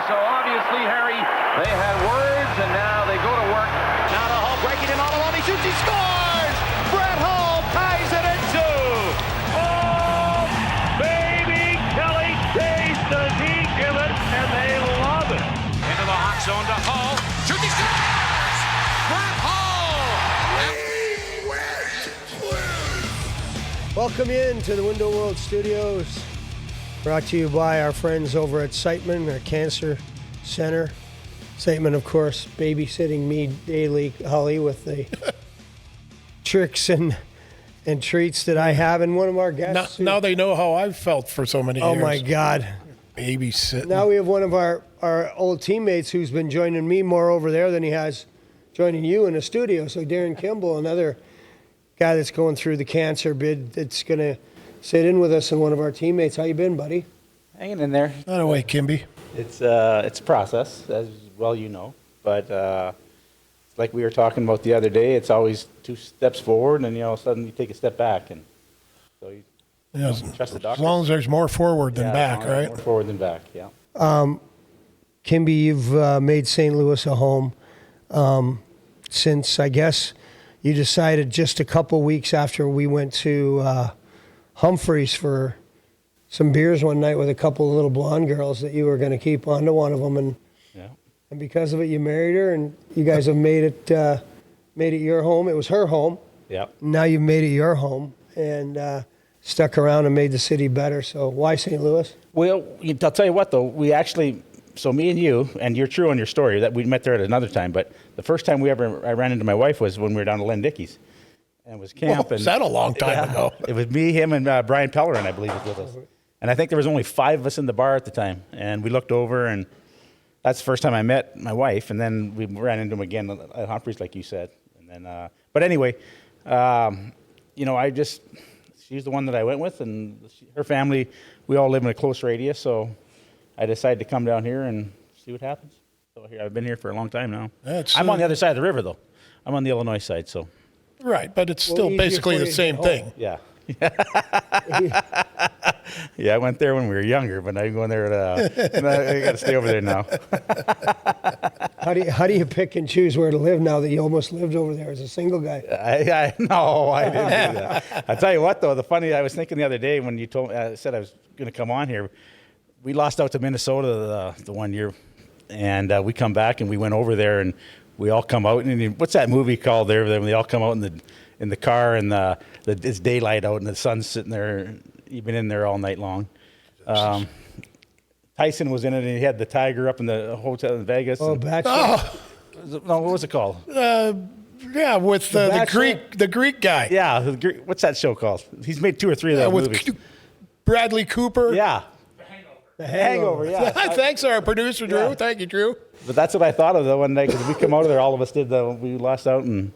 So obviously, Harry, they had words, and now they go to work. Now to Hall breaking it all along. He shoots, he scores! Brett Hall ties it at 2. Oh, baby, Kelly Chase, does he give it, and they love it. Into the hot zone to Hall. Shoots, he scores! Brett Hall! Welcome in to the Window World Studios, brought to you by our friends over at Siteman Cancer Center. Siteman, of course, babysitting me daily, Holly, with the tricks and treats that I have. And one of our guests... Now they know how I've felt for so many years. Oh, my God. Babysitting. Now we have one of our old teammates who's been joining me more over there than he has joining you in the studio. So Darin Kimble, another guy that's going through the cancer bid, that's going to sit in with us, and one of our teammates. How you been, buddy? Hanging in there. Not away, Kimby. It's a process, as well you know. But like we were talking about the other day, it's always 2 steps forward, and suddenly you take a step back, and so you trust the doctor. As long as there's more forward than back, right? More forward than back, yeah. Kimby, you've made St. Louis a home since, I guess, you decided just a couple weeks after we went to Humphreys for some beers one night with a couple of little blonde girls that you were going to keep on to one of them, and because of it, you married her, and you guys have made it your home. It was her home. Yeah. Now you've made it your home, and stuck around and made the city better. So why St. Louis? Well, I'll tell you what, though. We actually, so me and you, and you're true on your story, that we met there at another time, but the first time I ran into my wife was when we were down to Len Dickey's. And it was camp. Was that a long time ago? It was me, him, and Brian Pellerin, I believe, was with us. And I think there was only 5 of us in the bar at the time. And we looked over, and that's the first time I met my wife. And then we ran into him again at Humphreys, like you said. And then, but anyway, she's the one that I went with, and her family, we all live in a close radius. So I decided to come down here and see what happens. So here, I've been here for a long time now. I'm on the other side of the river, though. I'm on the Illinois side, so. Right, but it's still basically the same thing. Yeah. Yeah, I went there when we were younger, but I'm going there I got to stay over there now. How do you pick and choose where to live now that you almost lived over there as a single guy? No, I didn't do that. I tell you what, though, I was thinking the other day when you said I was going to come on here, we lost out to Minnesota the one year, and we come back and we went over there and we all come out, and what's that movie called there when they all come out in the car and it's daylight out and the sun's sitting there. You've been in there all night long. Tyson was in it, and he had the tiger up in the hotel in Vegas. Oh, Bachelor. No, what was it called? Yeah, with the Greek guy. Yeah, what's that show called? He's made 2 or 3 of those movies. Bradley Cooper. Yeah. The Hangover. Yeah. Thanks, our producer, Drew. Yeah. Thank you, Drew. But that's what I thought of, though, one night, because we come out of there, all of us did. We lost out, and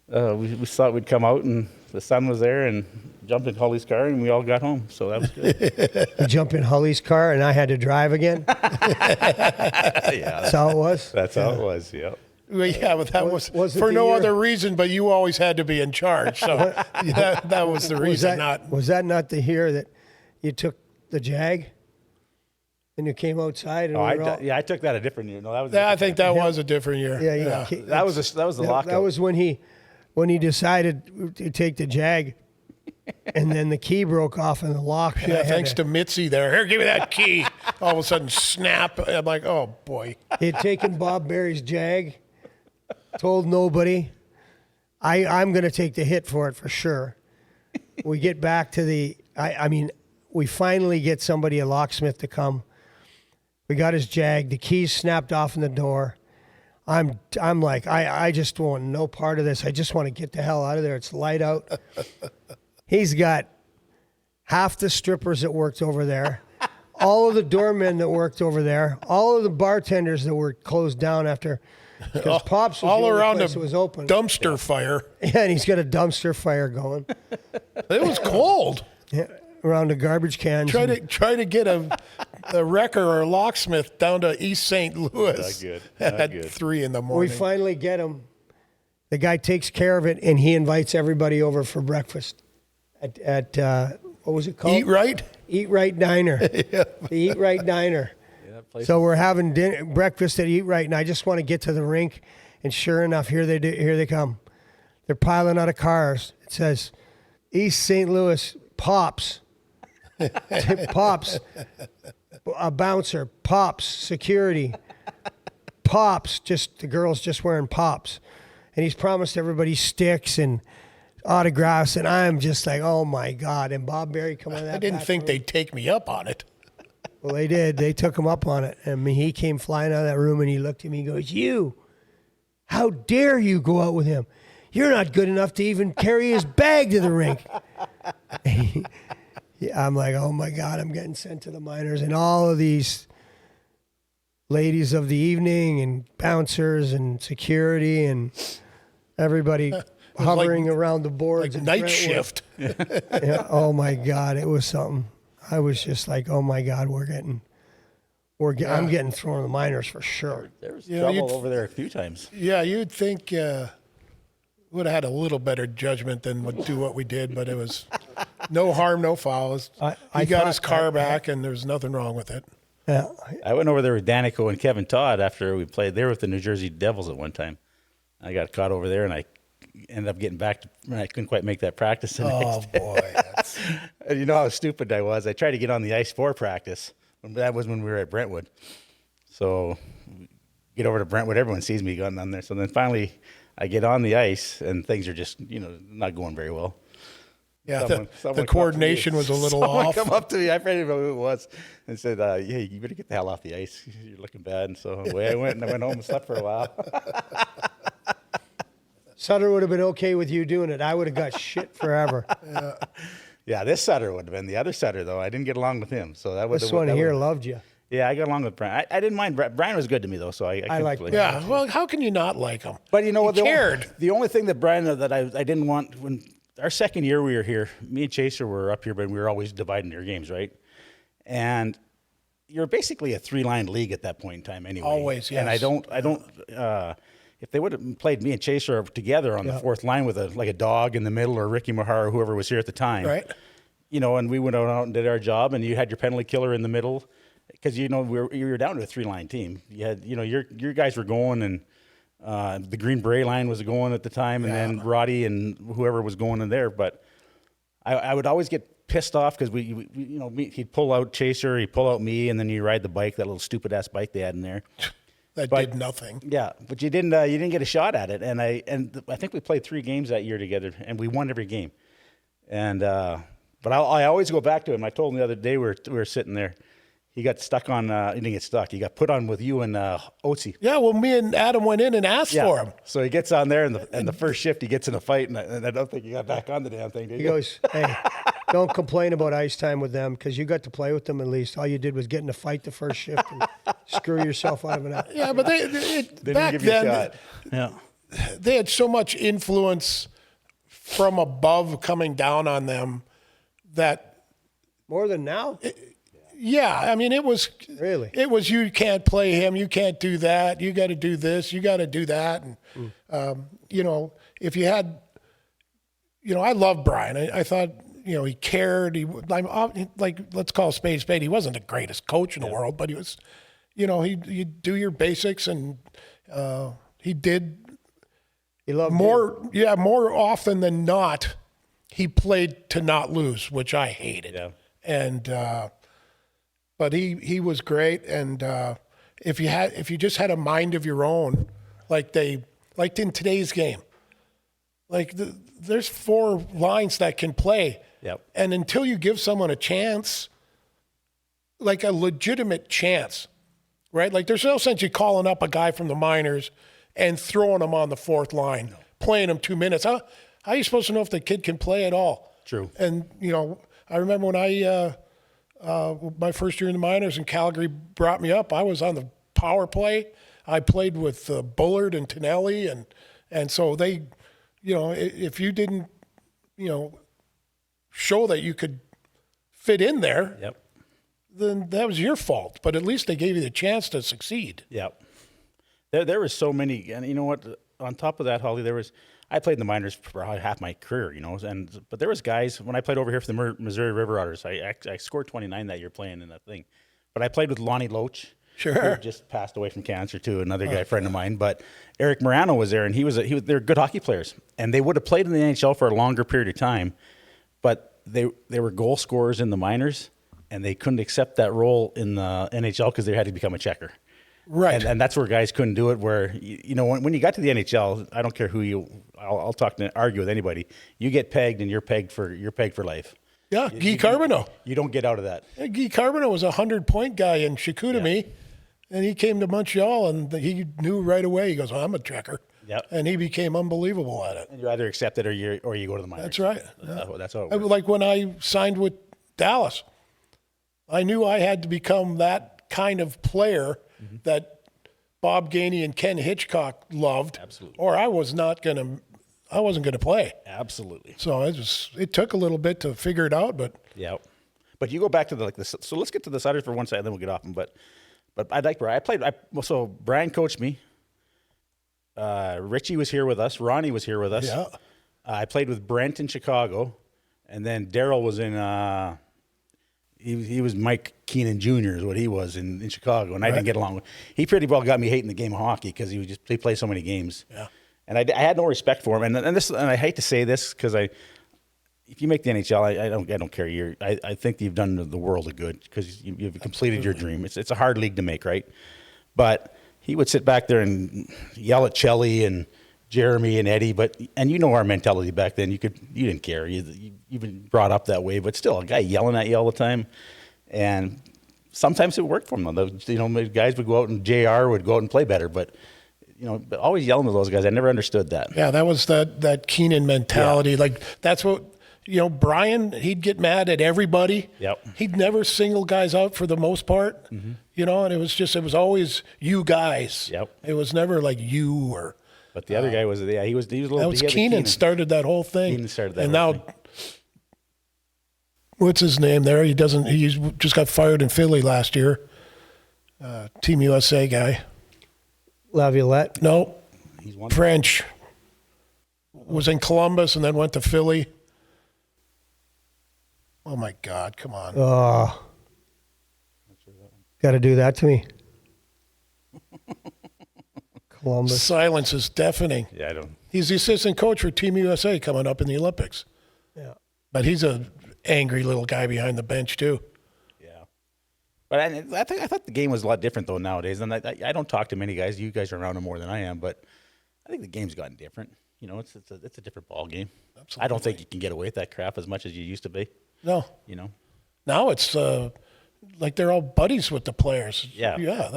we thought we'd come out, and the sun was there, and jumped in Holly's car, and we all got home. So that was good. You jump in Holly's car, and I had to drive again? Yeah. That's how it was? That's how it was, yeah. Well, yeah, but that was it for the no year? other reason, but you always had to be in charge. So that was the reason. Was that not the year that you took the Jag? And you came outside, and I took that a different year. No, that was. I think that was a different year. Yeah. That was the lockout. That was when he decided to take the Jag, and then the key broke off in the lock. Yeah, thanks to Mitzi there. Here, give me that key. All of a sudden, snap. I'm like, oh boy. He had taken Bob Berry's Jag, told nobody. I'm going to take the hit for it for sure. We get back to we finally get somebody, a locksmith, to come. We got his Jag. The keys snapped off in the door. I'm like, I just want no part of this. I just want to get the hell out of there. It's light out. He's got half the strippers that worked over there, all of the doormen that worked over there, all of the bartenders that were closed down after, because Pops was all the only around place a that was open. Dumpster fire. Yeah, and he's got a dumpster fire going. It was cold. Yeah, around the garbage cans. Try to get a wrecker or a locksmith down to East St. Louis. Not good. At 3 a.m. We finally get him. The guy takes care of it, and he invites everybody over for breakfast at what was it called? Eat Right? Eat Right Diner. Yeah. The Eat Right Diner. places. So we're having breakfast at Eat Right, and I just want to get to the rink. And sure enough, here they come. They're piling out of cars. It says, East St. Louis Pops. Pops. A bouncer. Pops. Security. Pops. Just the girls just wearing Pops. And he's promised everybody sticks and autographs. And I'm just like, oh, my God. And Bob Berry come out of that I didn't back think room. they'd take me up on it. Well, they did. They took him up on it. I mean, he came flying out of that room, and he looked at me and goes, you, how dare you go out with him? You're not good enough to even carry his bag to the rink. Yeah, I'm like, oh, my God, I'm getting sent to the minors. And all of these ladies of the evening and bouncers and security and everybody hovering around the boards. Like in night Brentwood. shift. Yeah, oh, my God, it was something. I was just like, oh, my God, I'm getting thrown in the minors for sure. There was You know, trouble you'd- over there a few times. Yeah, you'd think would have had a little better judgment than would do what we did, but it was no harm, no foul. I He got thought- his car back, and there was nothing wrong with it. Yeah, I went over there with Danico and Kevin Todd after we played there with the New Jersey Devils at one time. I got caught over there, and I ended up getting back to. I couldn't quite make that practice. The Oh, next day. boy. That's, And you know how stupid I was. I tried to get on the ice for practice. That was when we were at Brentwood. So get over to Brentwood. Everyone sees me going on there. So then finally, I get on the ice, and things are just not going very well. yeah, Someone the come up to coordination me. was a little Someone off. come up to me. I forget who it was, and said, "Yeah, you better get the hell off the ice. You're looking bad." And so away I went, and I went home and slept for a while. Sutter would have been okay with you doing it. I would have got shit forever. Yeah, this Sutter would have been the other Sutter though. I didn't get along with him, so that would. This one here loved you. Yeah, I got along with Brian. I didn't mind. Brian was good to me though, so I couldn't like play. Brian. Yeah, well, how can you not like him? But you know what? He cared. The only thing that Brian that I didn't want when our second year we were here, me and Chaser were up here, but we were always dividing their games, right? And you're basically a 3-line league at that point in time, anyway. Always, And yes. I don't. If they would have played me and Chaser together on the fourth line with a dog in the middle or Ricky Mahar or whoever was here at the time, Right. And we went out and did our job, and you had your penalty killer in the middle, because you were down to a 3-line team. You had your guys were going, and the Green Beret line was going at the time, and then Roddy and whoever was going in there. But I would always get pissed off because he'd pull out Chaser, he'd pull out me, and then you ride the bike, that little stupid ass bike they had in there. That did nothing. Yeah, but you didn't get a shot at it, and I think we played 3 games that year together, and we won every game. And but I always go back to him. I told him the other day we were sitting there. He got stuck on. He didn't get stuck. He got put on with you and Otzi. Yeah, well, me and Adam went in and asked for him. So he gets on there, and the first shift he gets in a fight, and I don't think he got back on the damn thing. Did He goes, hey, don't complain about ice time with them because you got to play with them at least. All you did was get in a fight the first shift and screw yourself out of an out. Yeah, but they Didn't back give you a then shot. Yeah. they had so much influence from above coming down on them that More than now? yeah, I mean it was Really? you can't play him, you can't do that, you got to do this, you got to do that, and if you had, I loved Brian. I thought he cared. Let's call a spade a spade. He wasn't the greatest coach in the world, but he was, he do your basics, and he did. He loved More often than not, he played to not lose, which I hated. Yeah. And but he was great. And if you just had a mind of your own, like in today's game, there's 4 lines that can play. Yep. And until you give someone a chance, like a legitimate chance, right? Like there's no sense you calling up a guy from the minors and throwing him on the 4th line, playing him 2 minutes. How are you supposed to know if the kid can play at all? True. And, I remember when my first year in the minors and Calgary brought me up, I was on the power play. I played with Bullard and Tonelli. And so they, if you didn't, show that you could fit in there, Yep. then that was your fault. But at least they gave you the chance to succeed. Yep. There was so many, and you know what? On top of that, Holly, I played in the minors for probably half my career, but there was guys when I played over here for the Missouri River Otters. I scored 29 that year playing in that thing, but I played with Lonnie Loach. Sure. who just passed away from cancer too. Another guy, friend of mine, but Eric Morano was there, and they're good hockey players, and they would have played in the NHL for a longer period of time, but they were goal scorers in the minors, and they couldn't accept that role in the NHL because they had to become a checker. Right. And that's where guys couldn't do it. Where when you got to the NHL, I don't care who I'll argue with anybody. You get pegged, and you're pegged for life. Yeah, Guy Carbonneau. You don't get out of that. Yeah, Guy Carbonneau was a 100-point guy in Chicoutimi, and he came to Montreal, and he knew right away. He goes, "Oh, I'm a checker." Yep. And he became unbelievable at it. And you either accept it or you go to the minors. That's right. That's how it works. Like when I signed with Dallas, I knew I had to become that kind of player that Bob Gainey and Ken Hitchcock loved. Absolutely. Or I wasn't going to play. Absolutely. So it took a little bit to figure it out, but Yeah. But you go back to so let's get to the Sutters for one second, then we'll get off them. But I like Brian. So Brian coached me. Richie was here with us. Ronnie was here with us. Yeah. I played with Brent in Chicago, and then Daryl was in. He was Mike Keenan Jr. is what he was in Chicago, and I didn't get along with. He pretty well got me hating the game of hockey because he played so many games. Yeah. And I had no respect for him, and I hate to say this because if you make the NHL, I don't care. I think you've done the world a good because you've completed your dream. It's a hard league to make, right? But he would sit back there and yell at Chelly and Jeremy and Eddie, and you know our mentality back then. You didn't care. You've been brought up that way, but still, a guy yelling at you all the time, and sometimes it worked for him. The guys would go out and JR would go out and play better, but always yelling at those guys. I never understood that. yeah, that was that Keenan mentality. Yeah. Like that's what Brian. He'd get mad at everybody. Yep. He'd never single guys out for the most part. And it was always you guys. Yep. It was never like you or. But the other guy was he was a little. That was Keenan started that whole thing. Keenan started that. And whole now, thing. what's his name there? He doesn't. He just got fired in Philly last year. Team USA guy. Laviolette. No, He's one. French. Was in Columbus and then went to Philly. Oh my God! Come on. Oh, got to do that to me. Columbus. Silence is deafening. Yeah, I don't. He's the assistant coach for Team USA coming up in the Olympics. Yeah. But he's a angry little guy behind the bench too. Yeah. But I thought the game was a lot different though nowadays. And I don't talk to many guys. You guys are around them more than I am, but I think the game's gotten different. It's a different ball game. Absolutely. I don't think you can get away with that crap as much as you used to be. No. Now it's like they're all buddies with the players. Yeah. Yeah.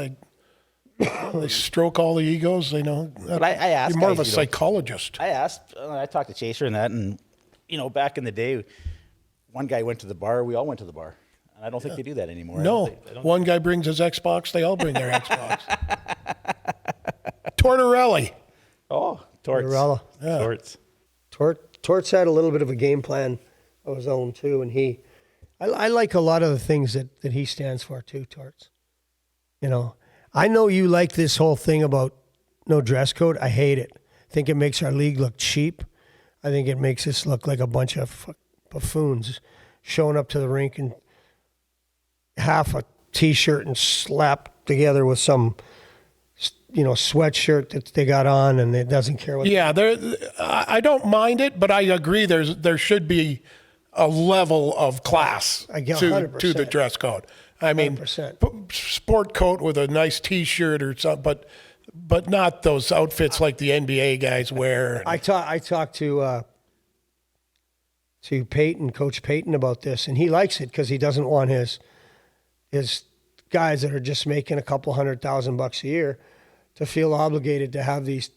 They stroke all the egos. They know. But I asked You're more of a guys, psychologist. I talked to Chaser and that, and back in the day, one guy went to the bar. We all went to the bar. And I don't think they do that anymore. No. One guy brings his Xbox. They all bring their Xbox. Tortorelli. Oh, Torts. Tortorella. Yeah. Torts. Torts had a little bit of a game plan of his own too, and I like a lot of the things that he stands for too. Torts. I know you like this whole thing about no dress code. I hate it. I think it makes our league look cheap. I think it makes us look like a bunch of buffoons showing up to the rink in half a T-shirt and slapped together with some, sweatshirt that they got on, and it doesn't care what. Yeah, I don't mind it, but I agree. There should be a level of class I get to 100%. the dress code. I mean, 100%. Sport coat with a nice T-shirt or something, but not those outfits like the NBA guys wear. I talked to Peyton, Coach Peyton, about this, and he likes it because he doesn't want his guys that are just making a couple $100,000 a year to feel obligated to have these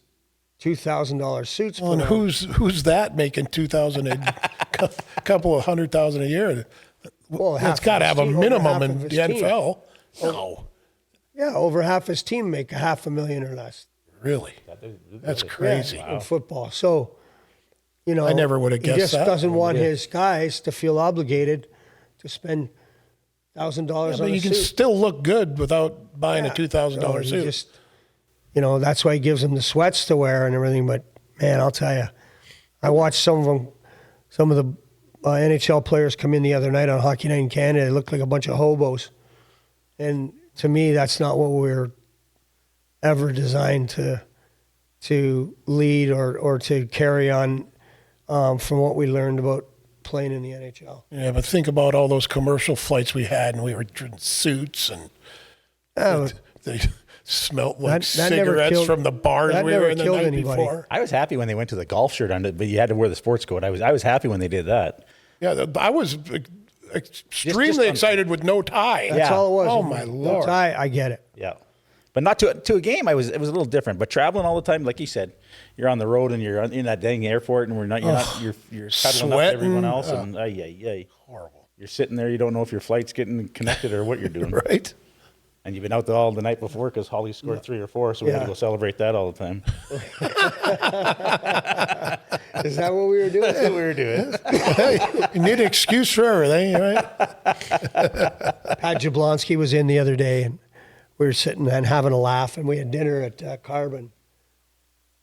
$2,000 suits. Well, and who's that making $2,000 a couple of $100,000 a year? Well, it's got to have a minimum in the team. NFL. No, Yeah, over half his team make $500,000 or less. really, that's crazy. In football. So, I never would have guessed he just that. doesn't want his guys to feel obligated to spend $1,000 on But a you can suit. still look good without buying a $2,000 So he suit. just, that's why he gives them the sweats to wear and everything. But man, I'll tell you, I watched some of the NHL players come in the other night on Hockey Night in Canada. They looked like a bunch of hobos, and to me, that's not what we're ever designed to lead or to carry on from what we learned about playing in the NHL. Yeah, but think about all those commercial flights we had, and we were in suits, and they smelled like that never cigarettes killed- from the bars that we never were in the killed night anybody. before. I was happy when they went to the golf shirt on it, but you had to wear the sports coat. I was happy when they did that. Yeah, I was extremely on- excited with no tie. That's all it was. Oh, my Lord. I get it. Yeah, but not to a game. It was a little different. But traveling all the time, like you said, you're on the road and you're in that dang airport, and you're cuddling up to everyone else, and Horrible. You're sitting there. You don't know if your flight's getting connected or what you're doing. Right? And you've been out all the night before because Holly scored 3 or 4, so we had to go celebrate that all the time. Is that what we were doing? That's what we were doing. You need an excuse for everything, right? Pat Jablonski was in the other day, and we were sitting and having a laugh, and we had dinner at Carbon,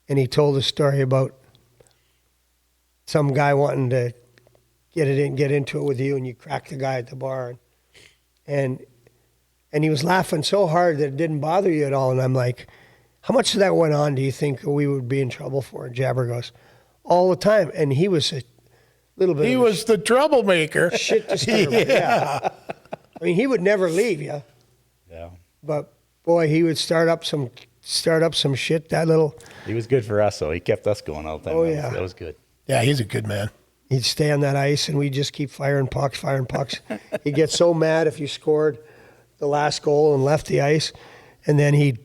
and he told a story about some guy wanting to get into it with you, and you cracked the guy at the bar, and he was laughing so hard that it didn't bother you at all, and I'm like, how much of that went on do you think we would be in trouble for? And Jabber goes, all the time, and he was a little bit. He was the troublemaker. shit disturber. Yeah. I mean, he would never leave you. Yeah. But boy, he would start up some shit. That little, He was good for us, though. He kept us going all the time. Oh, That was good. Yeah, he's a good man. he'd stay on that ice, and we'd just keep firing pucks. He'd get so mad if you scored the last goal and left the ice, and then he'd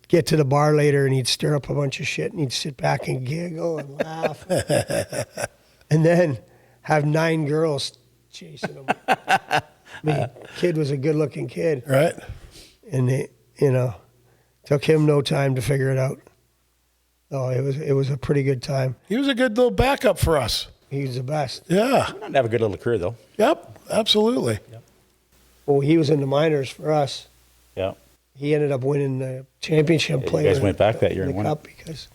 get to the bar later and he'd stir up a bunch of shit, and he'd sit back and giggle and laugh, and then have 9 girls chasing him. I mean, kid was a good-looking kid, Right? and it, took him no time to figure it out. Oh, it was a pretty good time. He was a good little backup for us. He was the best. Yeah. He didn't have a good little career, though. Yep. Absolutely. Well, he was in the minors for us. Yeah. He ended up winning the championship. You player guys went back that year in and the won it. cup because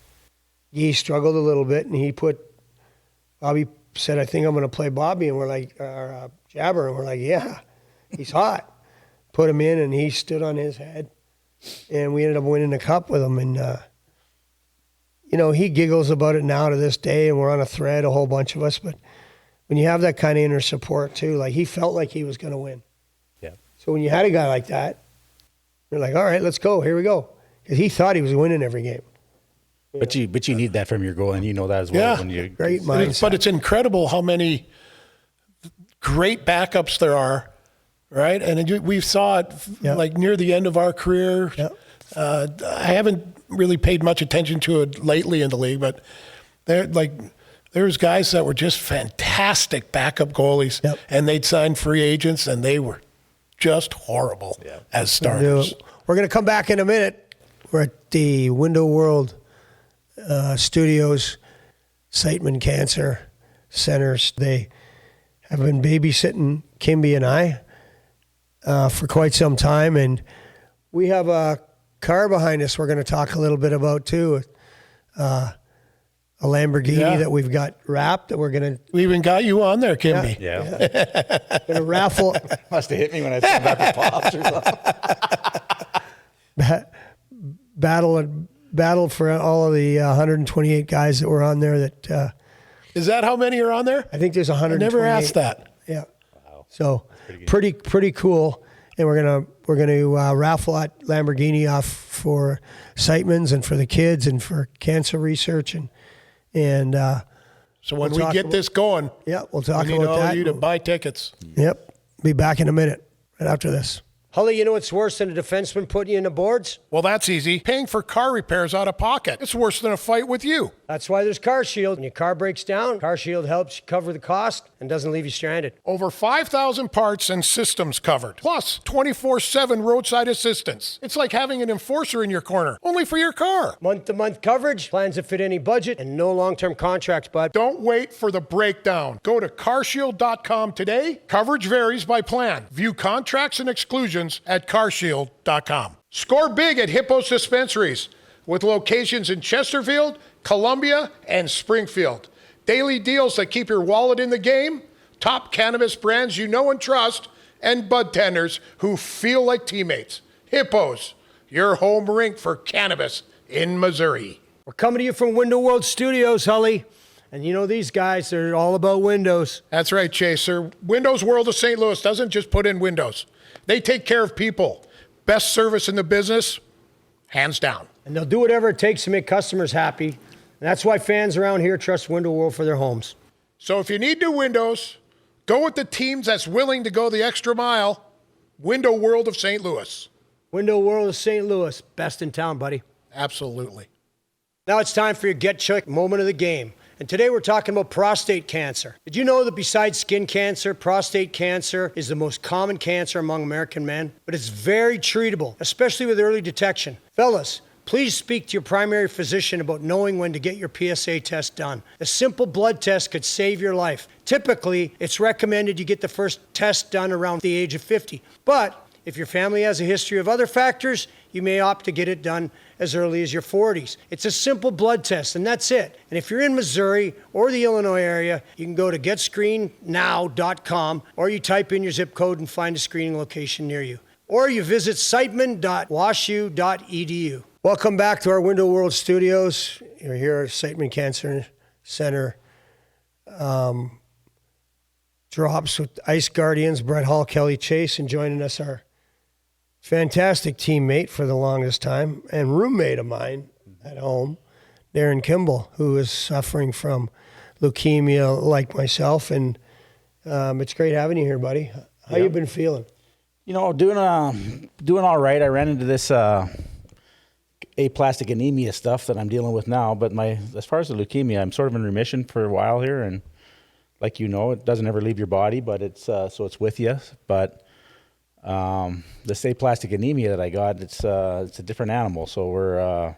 he struggled a little bit, and Bobby said, "I think I'm going to play Bobby," and we're like, Jabber, and we're like, "Yeah, he's hot." Put him in, and he stood on his head, and we ended up winning the cup with him. And he giggles about it now to this day, and we're on a thread, a whole bunch of us. But when you have that kind of inner support too, like he felt like he was going to win. Yeah. So when you had a guy like that, you're like, all right, let's go. Here we go. Because he thought he was winning every game. But you need that from your goal, and you know that as well. Yeah. When you Great mindset. But it's incredible how many great backups there are, right? And we saw it like near the end of our career. Yeah. I haven't really paid much attention to it lately in the league, but there's guys that were just fantastic backup goalies, and they'd sign free agents, and they were just horrible as starters. We're going to come back in a minute. We're at the Window World Studios, Siteman Cancer Center. They have been babysitting Kimby and I for quite some time, and we have a car behind us we're going to talk a little bit about too. A Lamborghini that we've got wrapped that we're going to... We even got you on there, Kimby. Yeah. Going to raffle... Must have hit me when I said about the pops or something. Battle for all of the 128 guys that were on there. That is that how many are on there? I think there's 128. I never asked that. Yeah. Wow. So pretty cool. And we're gonna raffle that Lamborghini off for Siteman's and for the kids and for cancer research and so when we get this going, we'll talk we need about all that. you to buy tickets. Yep. Be back in a minute right after this. Hully, you know what's worse than a defenseman putting you in the boards? Well, that's easy. Paying for car repairs out of pocket. It's worse than a fight with you. That's why there's Car Shield. When your car breaks down, Car Shield helps you cover the cost and doesn't leave you stranded. Over 5,000 parts and systems covered. Plus, 24/7 roadside assistance. It's like having an enforcer in your corner, only for your car. Month-to-month coverage, plans that fit any budget, and no long-term contracts, bud. Don't wait for the breakdown. Go to carshield.com today. Coverage varies by plan. View contracts and exclusions at carshield.com. Score big at Hippos Dispensaries with locations in Chesterfield, Columbia, and Springfield. Daily deals that keep your wallet in the game, top cannabis brands you know and trust, and bud tenders who feel like teammates. Hippos, your home rink for cannabis in Missouri. We're coming to you from Window World Studios, Hully. And you know these guys, they're all about windows. That's right, Chaser. Windows World of St. Louis doesn't just put in windows. They take care of people. Best service in the business, hands down. And they'll do whatever it takes to make customers happy. And that's why fans around here trust Window World for their homes. So if you need new windows, go with the teams that's willing to go the extra mile. Window World of St. Louis. Window World of St. Louis, best in town, buddy. Absolutely. Now it's time for your Get Check moment of the game. And today we're talking about prostate cancer. Did you know that besides skin cancer, prostate cancer is the most common cancer among American men? But it's very treatable, especially with early detection. Fellas, please speak to your primary physician about knowing when to get your PSA test done. A simple blood test could save your life. Typically, it's recommended you get the first test done around the age of 50. But if your family has a history of other factors, you may opt to get it done as early as your 40s. It's a simple blood test, and that's it. And if you're in Missouri or the Illinois area, you can go to getscreenednow.com, or you type in your zip code and find a screening location near you. Or you visit siteman.washu.edu. Welcome back to our Window World Studios. You're here at Siteman Cancer Center. Drops with Ice Guardians, Brett Hall, Kelly Chase, and joining us our fantastic teammate for the longest time and roommate of mine at home, Darin Kimble, who is suffering from leukemia like myself. And it's great having you here, buddy. How you been feeling? You know, doing all right. I ran into this aplastic anemia stuff that I'm dealing with now. But as far as the leukemia, I'm sort of in remission for a while here, and like you know, it doesn't ever leave your body, but it's so it's with you. But this aplastic anemia that I got, it's a different animal. So we're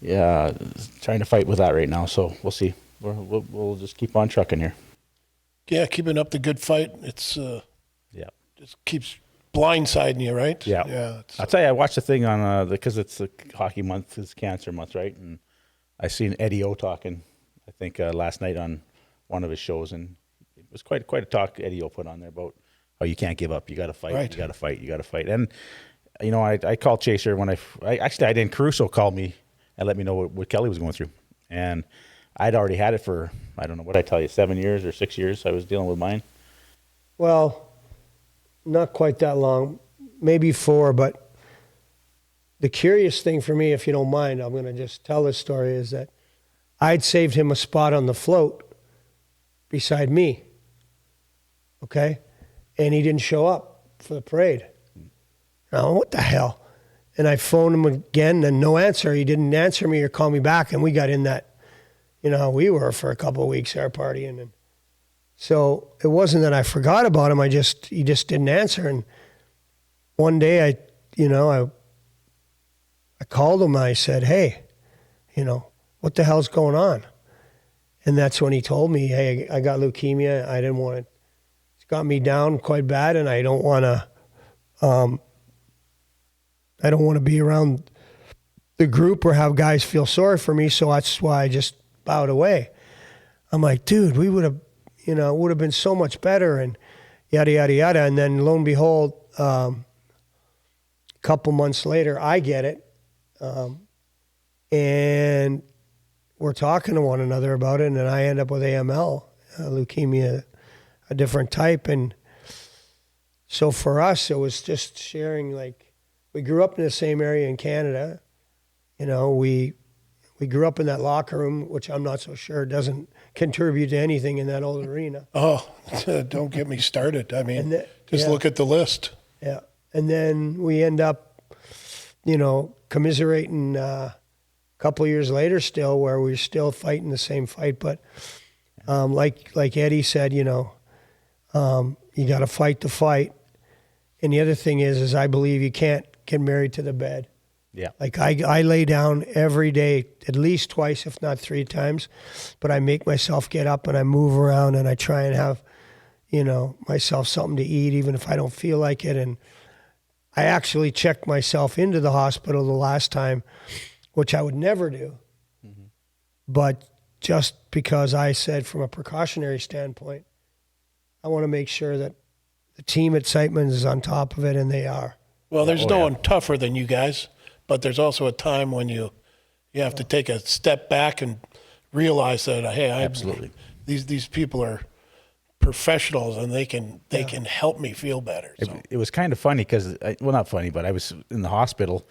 trying to fight with that right now. So we'll see. We'll just keep on trucking here. Yeah, keeping up the good fight. It's just keeps blindsiding you, right? Yeah. I'll tell you, I watched the thing on because it's the hockey month, it's cancer month, right? And I seen Eddie O talking, I think last night on one of his shows, and it was quite a talk Eddie O put on there about how you can't give up, you got to fight, right. You got to fight, you got to fight. And you know, I called Chaser when I didn't. Caruso called me and let me know what Kelly was going through, and I'd already had it for, I don't know what I tell you, 7 years or 6 years. I was dealing with mine. Well, not quite that long, maybe 4, but the curious thing for me, if you don't mind, I'm going to just tell this story, is that I'd saved him a spot on the float beside me, okay? And he didn't show up for the parade. Oh, what the hell? And I phoned him again, and no answer. He didn't answer me or call me back, and we got in that, you know how we were for a couple of weeks there partying. And so it wasn't that I forgot about him. He just didn't answer. And one day I called him and I said, hey, what the hell's going on? And that's when he told me, hey, I got leukemia. I didn't want it. It's got me down quite bad, and I don't want to be around the group or have guys feel sorry for me. So that's why I just bowed away. I'm like, dude, we would have, it would have been so much better, and yada, yada, yada. And then lo and behold, a couple months later, I get it. And we're talking to one another about it, and then I end up with AML, leukemia, a different type. And so for us, it was just sharing, like, we grew up in the same area in Canada. We grew up in that locker room, which I'm not so sure doesn't contribute to anything in that old arena. Oh, don't get me started. I mean, look at the list. Yeah. And then we end up, commiserating a couple of years later still, where we're still fighting the same fight. But like Eddie said, you got to fight the fight. And the other thing is I believe you can't get married to the bed. Yeah. Like I lay down every day, at least twice, if not 3 times, but I make myself get up and I move around and I try and have, myself something to eat, even if I don't feel like it. And I actually checked myself into the hospital the last time, which I would never do. Mm-hmm. But just because I said from a precautionary standpoint, I want to make sure that the team at Siteman is on top of it, and they are. Well, there's Oh, no yeah. one tougher than you guys, but there's also a time when you have to take a step back and realize that, hey, Absolutely. these people are professionals and they can help me feel better. So. It was kind of funny because, well, not funny, but I was in the hospital,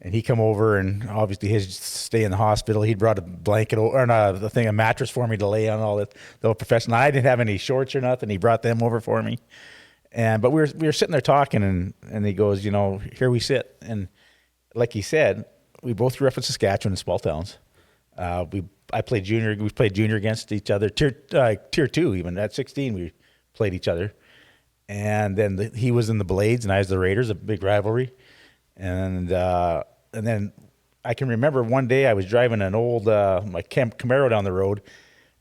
and he come over, and obviously his stay in the hospital, he'd brought a blanket or a mattress for me to lay on, all that. The professional, I didn't have any shorts or nothing. He brought them over for me, but we were sitting there talking, and he goes, here we sit, and like he said, we both grew up in Saskatchewan in small towns. I played junior. We played junior against each other. Tier 2 even at 16 we played each other, and then he was in the Blades and I was the Raiders, a big rivalry, and then I can remember one day I was driving an old my Camaro down the road,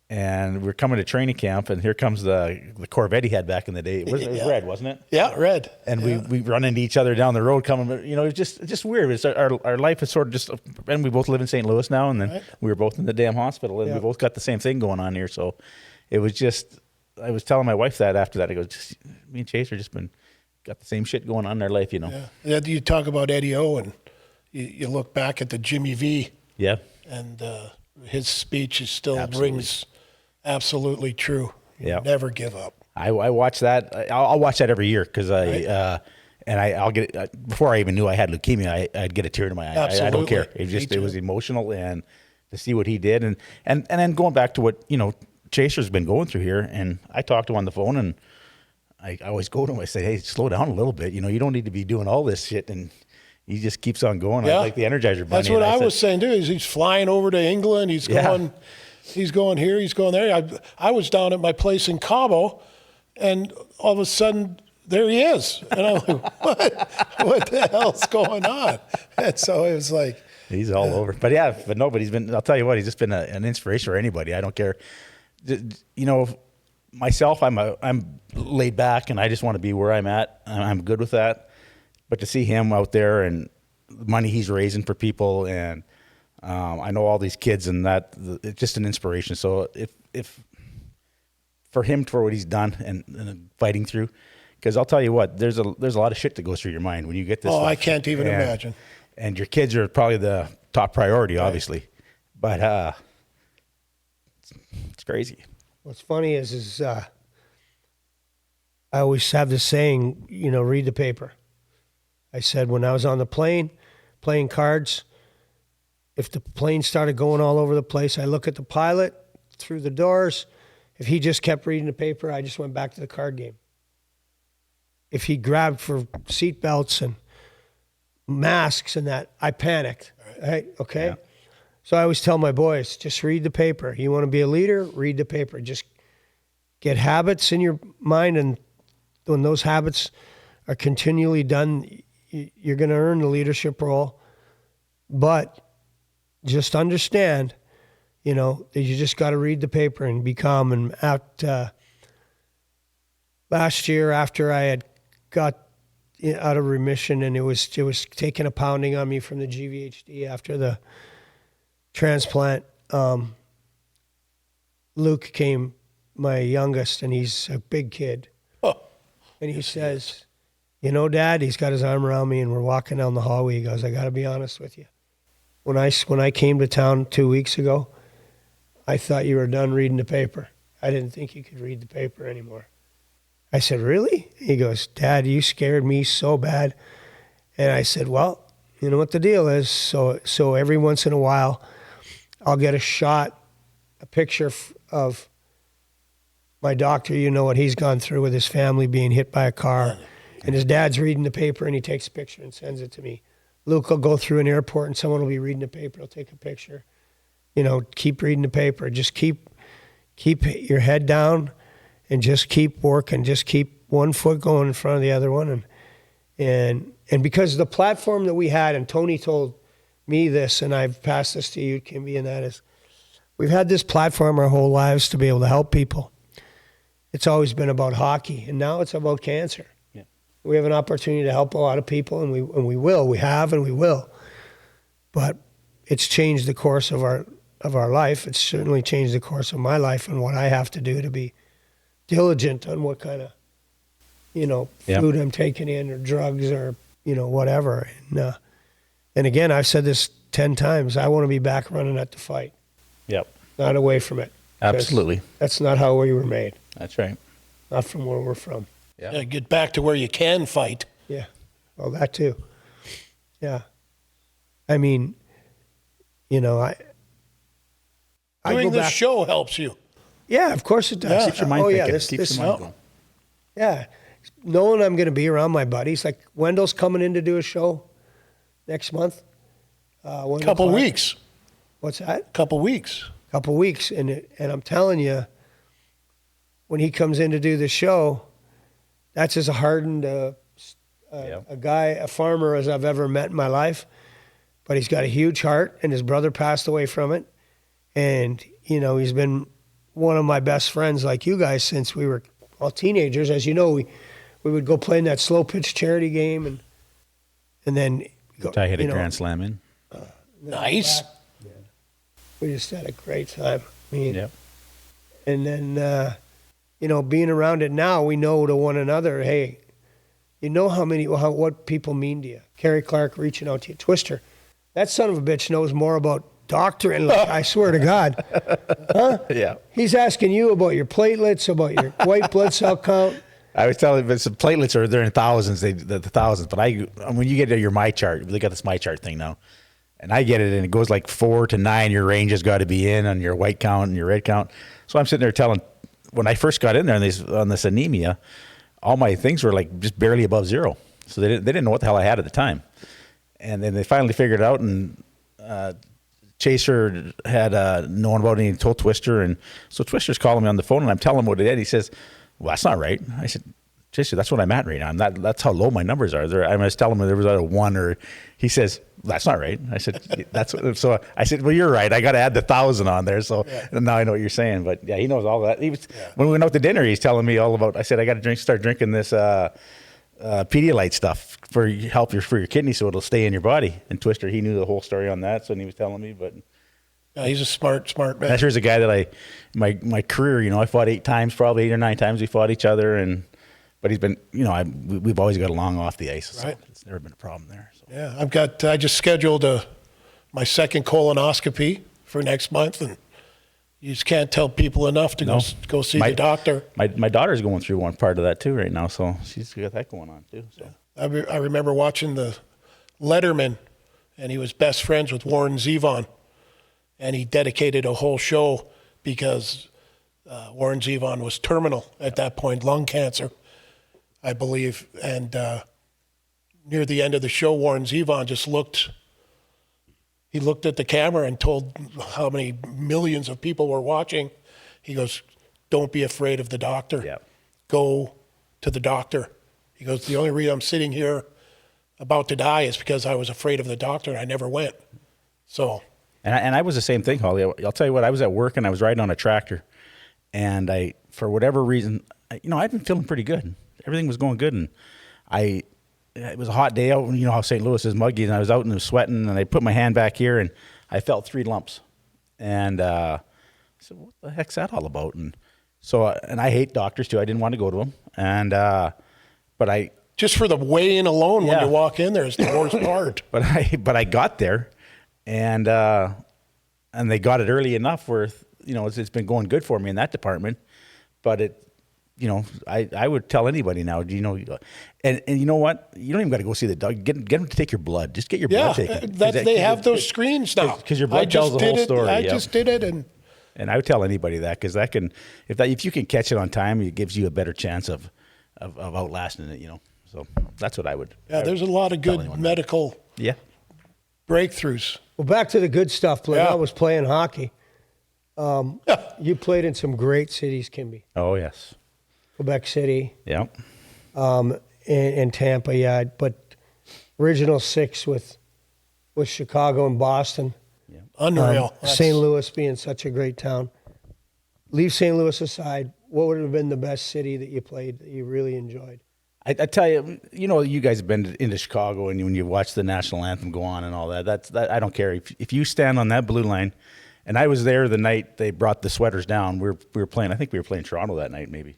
and we were coming to training camp, and here comes the Corvette he had back in the day. It was red, wasn't it? Yeah, red. And we run into each other down the road coming. It's just weird. It's our life is sort of just, and we both live in St. Louis now, and then we were both in the damn hospital, and we both got the same thing going on here. So it was just, I was telling my wife that after that, I go, just me and Chase are just got the same shit going on in our life, Yeah, you talk about Eddie O, and you look back at the Jimmy V. Yeah. And his speech still Absolutely. rings absolutely true. Yeah. Never give up. I watch that. I'll watch that every year because I'll get before I even knew I had leukemia, I'd get a tear to my eye. I don't care. Absolutely. It was emotional, and to see what he did, and then going back to what Chaser's been going through here, and I talked to him on the phone, and I always go to him. I say, hey, slow down a little bit. You don't need to be doing all this shit, and he just keeps on going. Yeah. I like the Energizer Bunny. That's what I was saying too. He's flying over to England. He's going. He's going here. He's going there. I was down at my place in Cabo, and all of a sudden there he is, and I'm like, what the hell's going on? And so it was like he's all over. But he's been. I'll tell you what, he's just been an inspiration for anybody. I don't care. Myself, I'm laid back, and I just want to be where I'm at. I'm good with that. But to see him out there and the money he's raising for people, and I know all these kids, and it's just an inspiration. So if for him, for what he's done and fighting through, because I'll tell you what, there's a lot of shit that goes through your mind when you get this. I can't even imagine. And your kids are probably the top priority, obviously, but it's crazy. What's funny is I always have this saying, read the paper. I said when I was on the plane playing cards, if the plane started going all over the place, I look at the pilot through the doors. If he just kept reading the paper, I just went back to the card game. If he grabbed for seat belts and masks and that, I panicked. Right? Okay? Yeah. So I always tell my boys, just read the paper. You want to be a leader? Read the paper. Just get habits in your mind, and when those habits are continually done, you're going to earn the leadership role. But just understand, that you just got to read the paper and be calm. And last year, after I had got out of remission, and it was taking a pounding on me from the GVHD after the transplant, Luke came, my youngest, and he's a big kid. Oh, and he says, Dad, he's got his arm around me, and we're walking down the hallway. He goes, I got to be honest with you. When I came to town 2 weeks ago, I thought you were done reading the paper. I didn't think you could read the paper anymore. I said, really? He goes, Dad, you scared me so bad. And I said, well, you know what the deal is. So every once in a while, I'll get a picture of my doctor, what he's gone through with his family being hit by a car. And his dad's reading the paper, and he takes a picture and sends it to me. Luke will go through an airport, and someone will be reading the paper. He'll take a picture. Keep reading the paper. Just keep your head down, and just keep working. Just keep one foot going in front of the other one. And because the platform that we had, and Tony told me this, and I've passed this to you, Kimby, and that is, we've had this platform our whole lives to be able to help people. It's always been about hockey, and now it's about cancer. Yeah. We have an opportunity to help a lot of people, and we will. We have, and we will. But it's changed the course of our life. It's certainly changed the course of my life, and what I have to do to be diligent on what kind of, food I'm taking in, or drugs, or whatever. And again, I've said this 10 times. I want to be back running at the fight, Yep. not away from it. 'Cause Absolutely. That's not how we were made. That's right. Not from where we're from. Yeah, get back to where you can fight. Yeah. Well, that too. Yeah. I mean, I Doing go this back. show helps you. Yeah, of course it does. Yeah. Keeps your mind oh yeah, thinking. Keeps your mind going. yeah. Knowing I'm going to be around my buddies, like Wendell's coming in to do a show next month. Wendell Couple Clark. weeks. What's that? Couple weeks. Couple weeks, and I'm telling you, when he comes in to do the show, that's as hardened a guy, a farmer as I've ever met in my life. But he's got a huge heart, and his brother passed away from it. And, he's been one of my best friends like you guys since we were all teenagers. As you know, we would go play in that slow pitch charity game, and then go, I hit a grand slam in. Nice. we just had a great time. I mean, Yep. and then, being around it now, we know to one another, hey, what people mean to you. Kerry Clark reaching out to you. Twister, that son of a bitch knows more about doctoring, I swear to God. Huh? Yeah. He's asking you about your platelets, about your white blood cell count. I was telling you, the platelets they're in thousands, the thousands. But when you get to your my chart, they got this my chart thing now, and I get it, and it goes like 4 to 9. Your range has got to be in on your white count and your red count. So I'm sitting there telling, when I first got in there on this anemia, all my things were like just barely above 0. So they didn't know what the hell I had at the time, and then they finally figured it out. And Chaser had known about it, and he told Twister, and so Twister's calling me on the phone, and I'm telling him what it is. He says, "Well, that's not right." I said, "Chaser, that's what I'm at right now. That's how low my numbers are." I was telling him there was either 1 or. He says, "That's not right." I said, "That's what." So I said, "Well, you're right. I got to add the 1,000 on there." So now I know what you're saying. But yeah, he knows all that. When we went out to dinner, he's telling me all about. I said, "I got to start drinking this Pedialyte stuff for your kidney, so it'll stay in your body." And Twister, he knew the whole story on that, so he was telling me. But Yeah, he's a smart man. that's here's a guy that my career, I fought 8 times, probably 8 or 9 times we fought each other, but he's been, we've always got along off the ice. So Right. it's never been a problem there. So. Yeah, I just scheduled my second colonoscopy for next month, and you just can't tell people enough to go see the doctor. My daughter's going through one part of that too right now, so she's got that going on too. So I remember watching the Letterman, and he was best friends with Warren Zevon, and he dedicated a whole show because Warren Zevon was terminal at that point, lung cancer, I believe. And near the end of the show, Warren Zevon just looked at the camera and told how many millions of people were watching. He goes, "Don't be afraid of the doctor. Yeah. Go to the doctor." He goes, "The only reason I'm sitting here about to die is because I was afraid of the doctor and I never went." So. And I was the same thing, Holly. I'll tell you what. I was at work and I was riding on a tractor, and for whatever reason, I'd been feeling pretty good. Everything was going good, and it was a hot day out. You know how St. Louis is muggy, and I was out and I was sweating, and I put my hand back here, and I felt 3 lumps, and I said, "What the heck's that all about?" And so, and I hate doctors too. I didn't want to go to them, and but I Just for the weigh-in alone when Yeah. you walk in there is the worst part. But I got there, and they got it early enough where it's been going good for me in that department. But I would tell anybody now, and you know what? You don't even got to go see the doctor. Get them to take your blood. Just get your blood taken. They have those screens now. 'Cause your blood tells the whole story, I yeah. just did it, and And I would tell anybody that, because if you can catch it on time, it gives you a better chance of outlasting it. So that's what I would. there's a lot of tell good anyone that. medical Yeah. Well, breakthroughs. back to the good stuff. When Yeah. I was playing hockey, you played in some great cities, Kimby. Oh yes. Quebec City, Yeah. and Tampa, yeah. But original 6 with Chicago and Boston. Unreal. St. Louis being such a great town. Leave St. Louis aside. What would have been the best city that you played that you really enjoyed? I tell you, you guys have been into Chicago, and when you watch the national anthem go on and all that, I don't care. If you stand on that blue line, and I was there the night they brought the sweaters down. We were playing. I think we were playing Toronto that night, maybe.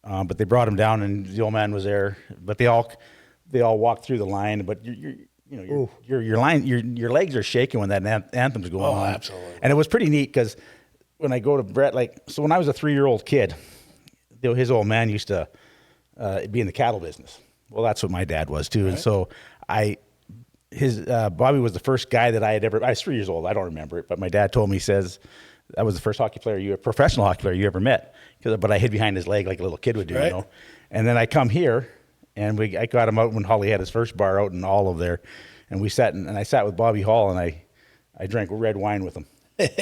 But they brought them down, and the old man was there. But they all they all walk through the line, but your legs are shaking when that anthem's going on. Absolutely. And it was pretty neat because when I go to Brett, so when I was a 3-year-old kid, his old man used to be in the cattle business. Well, that's what my dad was too. Right. And so Bobby was the first guy that I was 3 years old. I don't remember it, but my dad told me, he says, that was the first professional hockey player you ever met. But I hid behind his leg like a little kid would do, right. you know. And then I come here, and I got him out when Holly had his first bar out in Olive there, and I sat with Bobby Hall, and I drank red wine with him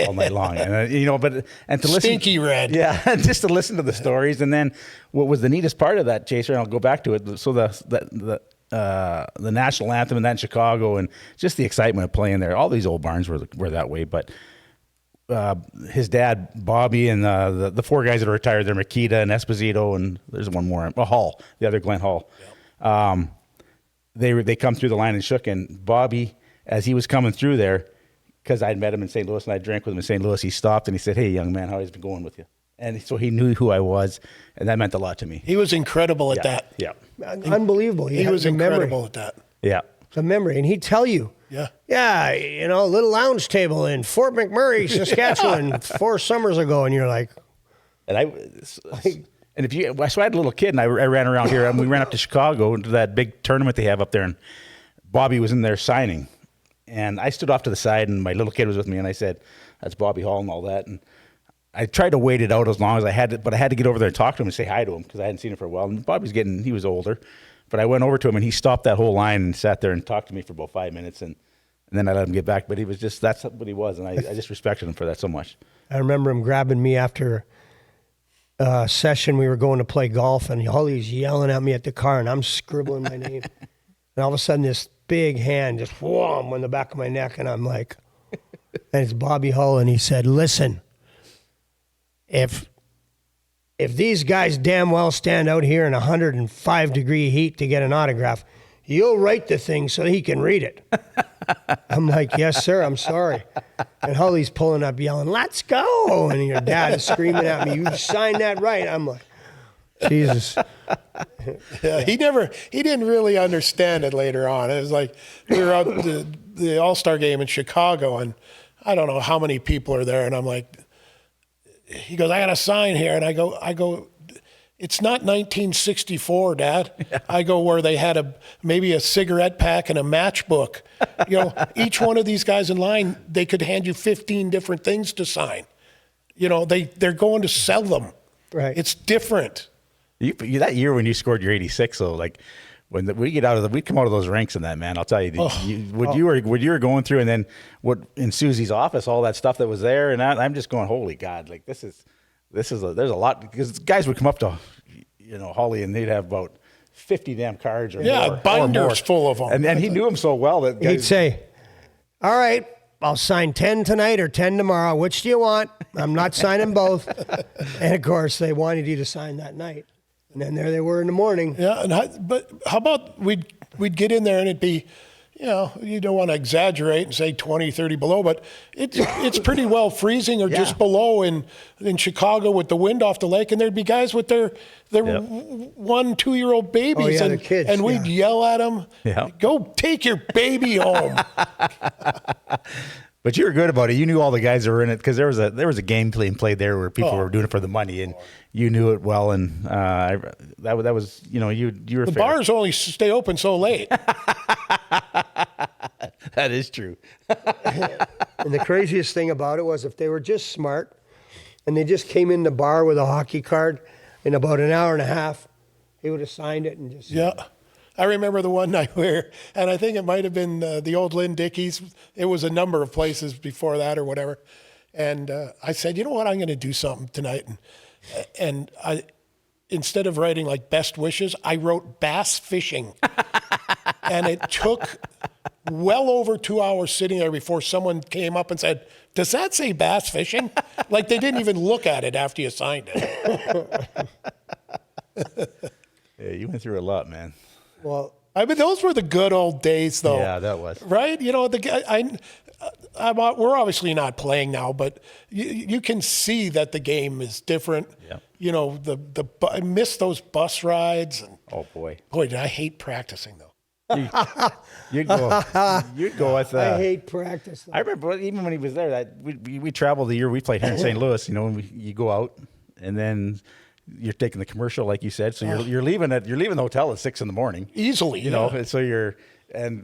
all night long, and to listen, stinky red, yeah, just to listen to the stories. And then what was the neatest part of that, Chaser, and I'll go back to it. So the national anthem and that in Chicago, and just the excitement of playing there. All these old barns were that way, but. His dad, Bobby, and the 4 guys that are retired, they're Makita and Esposito, and there's one more, Hall, the other Glenn Hall. Yep. They come through the line and shook, and Bobby, as he was coming through there, because I'd met him in St. Louis and I drank with him in St. Louis, he stopped and he said, "Hey, young man, how has it been going with you?" And so he knew who I was, and that meant a lot to me. He was incredible at that. Yeah. Unbelievable. He was incredible at that. Yeah. The memory, and he'd tell you. Yeah, a little lounge table in Fort McMurray, Saskatchewan, 4 summers ago, and you're like, so I had a little kid, and I ran around here, and we ran up to Chicago to that big tournament they have up there, and Bobby was in there signing, and I stood off to the side, and my little kid was with me, and I said, "That's Bobby Hall and all that," and I tried to wait it out as long as I had to, but I had to get over there and talk to him and say hi to him because I hadn't seen him for a while, and he was older. But I went over to him, and he stopped that whole line and sat there and talked to me for about 5 minutes, and then I let him get back. But that's what he was, and I just respected him for that so much. I remember him grabbing me after a session. We were going to play golf, and all he's yelling at me at the car, and I'm scribbling my name. And all of a sudden, this big hand just wham on the back of my neck, and I'm like, and it's Bobby Hull, and he said, "Listen, if these guys damn well stand out here in 105-degree heat to get an autograph, you'll write the thing so he can read it." I'm like, "Yes, sir, I'm sorry." And Holly's pulling up yelling, "Let's go." And your dad is screaming at me, "You signed that right." I'm like, Jesus. Yeah, he didn't really understand it later on. It was like we were out the All-Star game in Chicago, and I don't know how many people are there, and I'm like, he goes, "I got a sign here," and I go, "It's not 1964, Dad." Yeah. I go, "Where they had maybe a cigarette pack and a matchbook. Each one of these guys in line, they could hand you 15 different things to sign. They're going to sell them. Right. It's different." That year when you scored your 86, so like when we come out of those ranks in that, man, I'll tell you, what you were going through, and then what in Susie's office, all that stuff that was there, and I'm just going, holy God, like there's a lot, because guys would come up to, Holly, and they'd have about 50 damn cards or more. Binders full of them. And he knew them so well that he'd say, "All right, I'll sign 10 tonight or 10 tomorrow. Which do you want? I'm not signing both." And of course, they wanted you to sign that night. And then there they were in the morning. Yeah, but how about we'd get in there and it'd be, you don't want to exaggerate and say 20, 30 below, but it's pretty well freezing or just below in Chicago with the wind off the lake, and there'd be guys with their 1-2-year-old babies, the kids, and we'd yell at them, "Go take your baby home." But you were good about it. You knew all the guys that were in it, because there was a game played there where people were doing it for the money, and you knew it well. And that was you were the fair. bars only stay open so late. That is true. And the craziest thing about it was, if they were just smart and they just came in the bar with a hockey card, in about an hour and a half, he would have signed it and just I remember the one night and I think it might have been the old Lynn Dickey's. It was a number of places before that or whatever. And I said, "You know what? I'm going to do something tonight." And I, instead of writing like best wishes, I wrote bass fishing. And it took well over 2 hours sitting there before someone came up and said, "Does that say bass fishing?" Like they didn't even look at it after you signed it. Yeah, you went through a lot, man. Well, I mean, those were the good old days, though. Yeah, that was. Right? We're obviously not playing now, but you can see that the game is different. Yeah. I miss those bus rides. And Oh, boy. boy, did I hate practicing, though. You'd go with. I hate practice. I remember even when he was there, that we traveled the year we played here in St. Louis. You know, you go out and then you're taking the commercial, like you said. So you're leaving the hotel at 6 a.m. Easily, you know. And so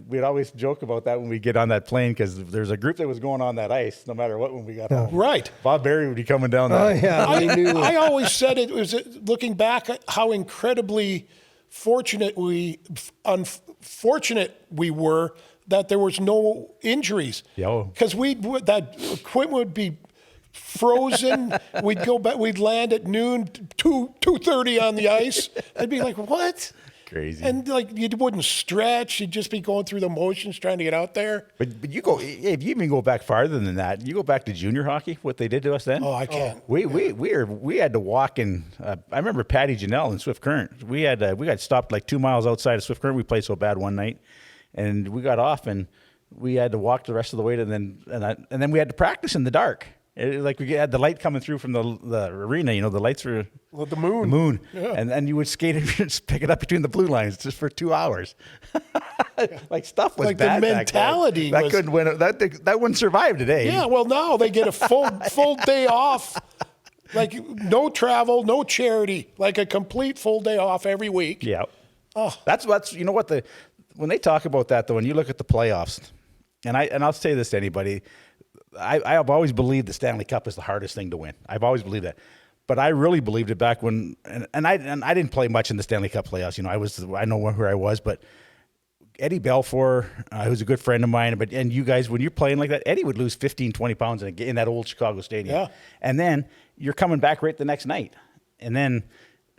we'd always joke about that when we get on that plane because there's a group that was going on that ice no matter what when we got home. Right. Bob Berry would be coming down that. Oh yeah, I always said it was looking back at how incredibly unfortunate we were that there was no injuries. Yeah. Because that equipment would be frozen. We'd go back. We'd land at noon, 2:30 on the ice. I'd be like, what? Crazy. And like you wouldn't stretch. You'd just be going through the motions trying to get out there. But you go if you even go back farther than that. You go back to junior hockey. What they did to us then. Oh, I can't. We had to walk in. I remember Patty Janelle in Swift Current. We got stopped like 2 miles outside of Swift Current. We played so bad one night, and we got off and we had to walk the rest of the way to then we had to practice in the dark. Like we had the light coming through from the arena, you know, the lights were the moon. The moon, yeah. and you would skate and just pick it up between the blue lines just for 2 hours. Like stuff was like bad. The mentality that couldn't win. That wouldn't survive today. Yeah, well now they get a full day off, like no travel, no charity, like a complete full day off every week. Yeah. Oh, That's you know what when they talk about that though, when you look at the playoffs, and I'll say this to anybody. I have always believed the Stanley Cup is the hardest thing to win. I've always believed that, but I really believed it back when, and I didn't play much in the Stanley Cup playoffs. You know, I know where I was, but Eddie Belfour, who's a good friend of mine, and you guys, when you're playing like that, Eddie would lose 15, 20 pounds in that old Chicago stadium. Yeah. And then you're coming back right the next night, and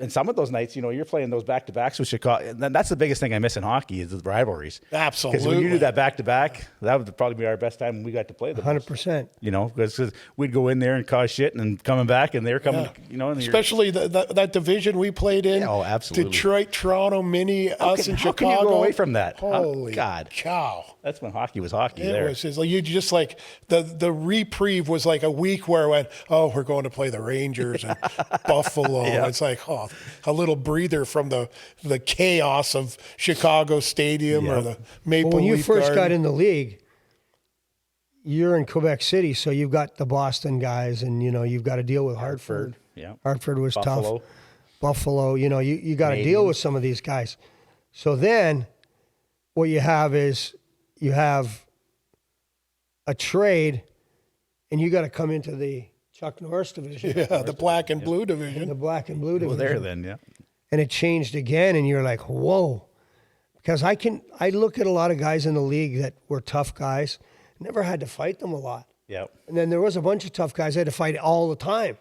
some of those nights, you know, you're playing those back-to-backs with Chicago. And that's the biggest thing I miss in hockey is the rivalries. Absolutely. Because when you do that back-to-back, that would probably be our best time when we got to play them. 100%. You know, because we'd go in there and cause shit and coming back, and they're coming, you know. And especially that division we played in. Oh, absolutely. Detroit, Toronto, Mini, us in Chicago. How can you go away from that? Holy God. cow. That's when hockey was hockey It there. was just like, you just like, the reprieve was like a week where I went, oh, we're going to play the Rangers and Buffalo. Yeah. It's like, oh, a little breather from the chaos of Chicago Stadium or the Maple When you Leaf first got Garden. in the league, you're in Quebec City, so you've got the Boston guys, and you know you've got to deal with Hartford. Yeah. Hartford was Buffalo. tough. Buffalo, you know, you got to deal with some of these guys. So then, what you have is you have a trade, and you got to come into the Chuck Norris division. Yeah, the black and blue In division. the black and blue Well, division. there then, yeah. And it changed again, and you're like, whoa. Because I look at a lot of guys in the league that were tough guys, never had to fight them a lot. Yeah. And then there was a bunch of tough guys I had to fight all the time.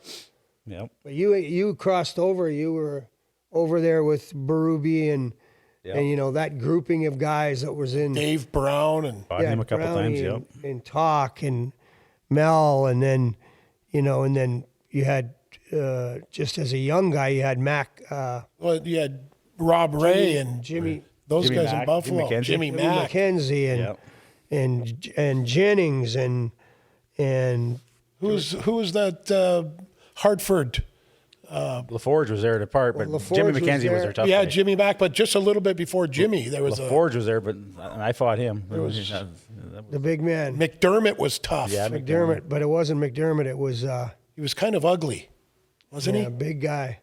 Yeah. But you crossed over, you were over there with Berube and you know, that grouping of guys that was in Dave Brown and Fought him a couple Brownie times, and Talk and Mel, and then, you know, and then you had, just as a young guy, you had Mac. well, you had Rob Ray and Jimmy those Jimmy guys Mack, in Buffalo. Jimmy McKenzie. Jimmy Jimmy Mack. McKenzie and Jennings and Who's that Hartford? LaForge was there to part, but LaForge Jimmy was McKenzie was there. their tough Yeah, guy. Jimmy Mack, but just a little bit before Jimmy, there was LaForge was there, but I fought him. the big man, McDermott was tough. Yeah, McDermott. But it wasn't McDermott. It was He was kind of ugly, wasn't a big guy.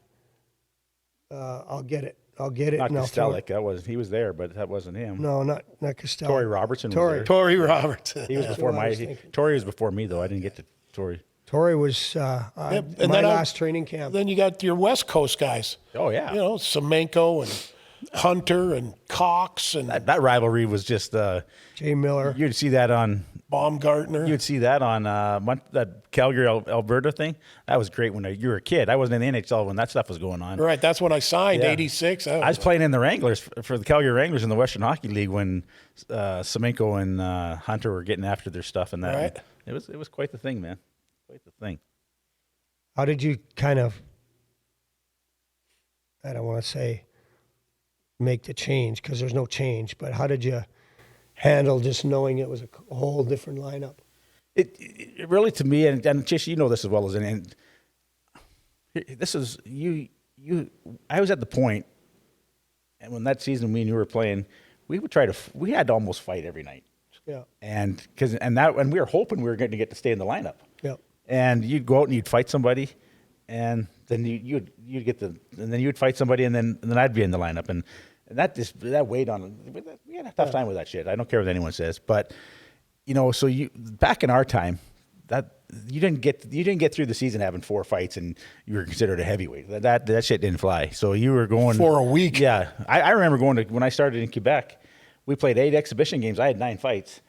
I'll get it. Not and I'll throw it. Kostelic. He was there, but that wasn't him. No, not Costello. Torrey Robertson was Torrey. there. Torrey Roberts. He was before what I was my. thinking. Torrey was before me though. I didn't get to Torrey. Torrey was and my then last training camp. Then you got your West Coast guys. Oh yeah. You know, Semenko and Hunter and Cox and That rivalry was just. Jay Miller. You'd see that on. Baumgartner. You'd see that on that Calgary, Alberta thing. That was great when you were a kid. I wasn't in the NHL when that stuff was going on. Right, that's when I signed, Yeah. 86. I was playing in the Wranglers for the Calgary Wranglers in the Western Hockey League when Semenko and Hunter were getting after their stuff and that. Right. It was quite the thing, man. Quite the thing. How did you kind of, I don't want to say make the change because there's no change, but how did you handle just knowing it was a whole different lineup? It really, to me, and Chish, you know this as well as any, and this is you. I was at the point, and when that season me and you were playing, we had to almost fight every night. Yeah. And we were hoping we were going to get to stay in the lineup. Yeah. And you'd go out and you'd fight somebody, and then you'd fight somebody, and then I'd be in the lineup, and that weighed on. We had a tough time with that shit. I don't care what anyone says, but so back in our time, that you didn't get through the season having 4 fights and you were considered a heavyweight. That shit didn't fly. So you were going for a week. Yeah, I remember going to when I started in Quebec. We played 8 exhibition games. I had 9 fights.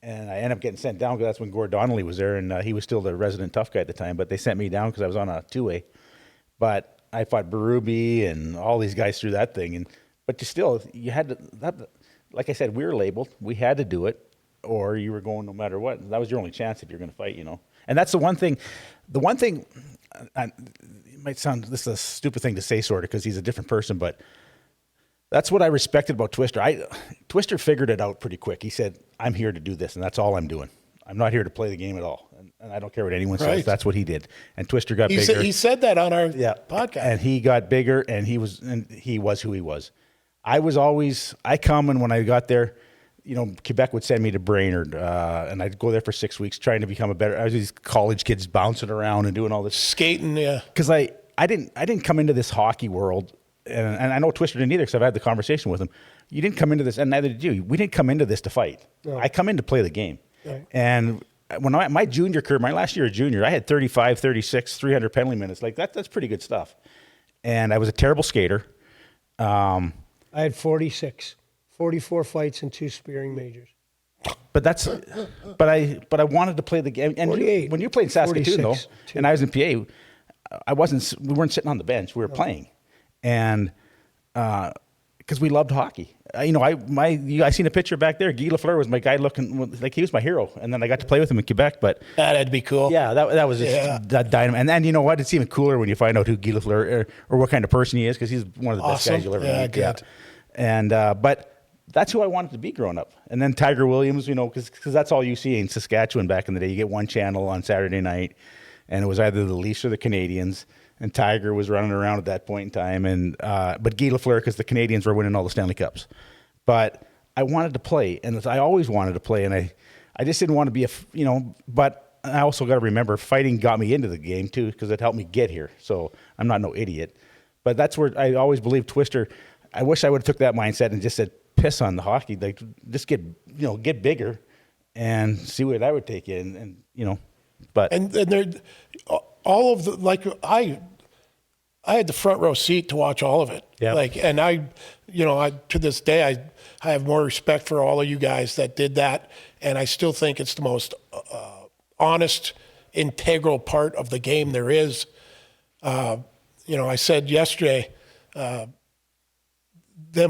And I ended up getting sent down because that's when Gord Donnelly was there, and he was still the resident tough guy at the time. But they sent me down because I was on a 2-way. But I fought Berube and all these guys through that thing. But you had to. Like I said, we were labeled. We had to do it, or you were going no matter what. That was your only chance if you're going to fight, And that's the one thing. The one thing. It might sound this is a stupid thing to say, sort of, because he's a different person, but. That's what I respected about Twister. Twister figured it out pretty quick. He said, I'm here to do this, and that's all I'm doing. I'm not here to play the game at all. And I don't care what anyone says. That's what he did. And Twister got bigger. He said that on our podcast. And he got bigger, and he was who he was. I come, and when I got there, Quebec would send me to Brainerd, and I'd go there for 6 weeks trying to become I was these college kids bouncing around and doing all this. Skating, yeah. Because I didn't come into this hockey world. And I know Twister didn't either because I've had the conversation with him. You didn't come into this, and neither did you. We didn't come into this to fight. No. I come in to play the game. Right. And when my junior career, my last year as junior, I had 35, 36, 300 penalty minutes. Like that's pretty good stuff. And I was a terrible skater. I had 46, 44 fights and 2 spearing majors. But I wanted to play the game. And when you played in Saskatoon though, and I was in PA, we weren't sitting on the bench. We were playing. And because we loved hockey, I seen a picture back there. Guy Lafleur was my guy, looking like he was my hero. And then I got to play with him in Quebec. But that'd be cool. Yeah, that was just that dynamite. And then you know what? It's even cooler when you find out who Guy Lafleur or what kind of person he is, because he's one of the best guys you'll ever meet. Good. And but that's who I wanted to be growing up. And then Tiger Williams, because that's all you see in Saskatchewan back in the day. You get one channel on Saturday night, and it was either the Leafs or the Canadians. And Tiger was running around at that point in time, but Guy Lafleur, because the Canadians were winning all the Stanley Cups. But I wanted to play, and I always wanted to play, and I just didn't want to be but I also got to remember fighting got me into the game too, because it helped me get here. So I'm not no idiot. But that's where I always believed Twister. I wish I would have took that mindset and just said, piss on the hockey, like just get bigger, and see where that would take you, but there. All of the I had the front row seat to watch all of it. Yeah. And I to this day I have more respect for all of you guys that did that, and I still think it's the most honest, integral part of the game there is. I said yesterday, them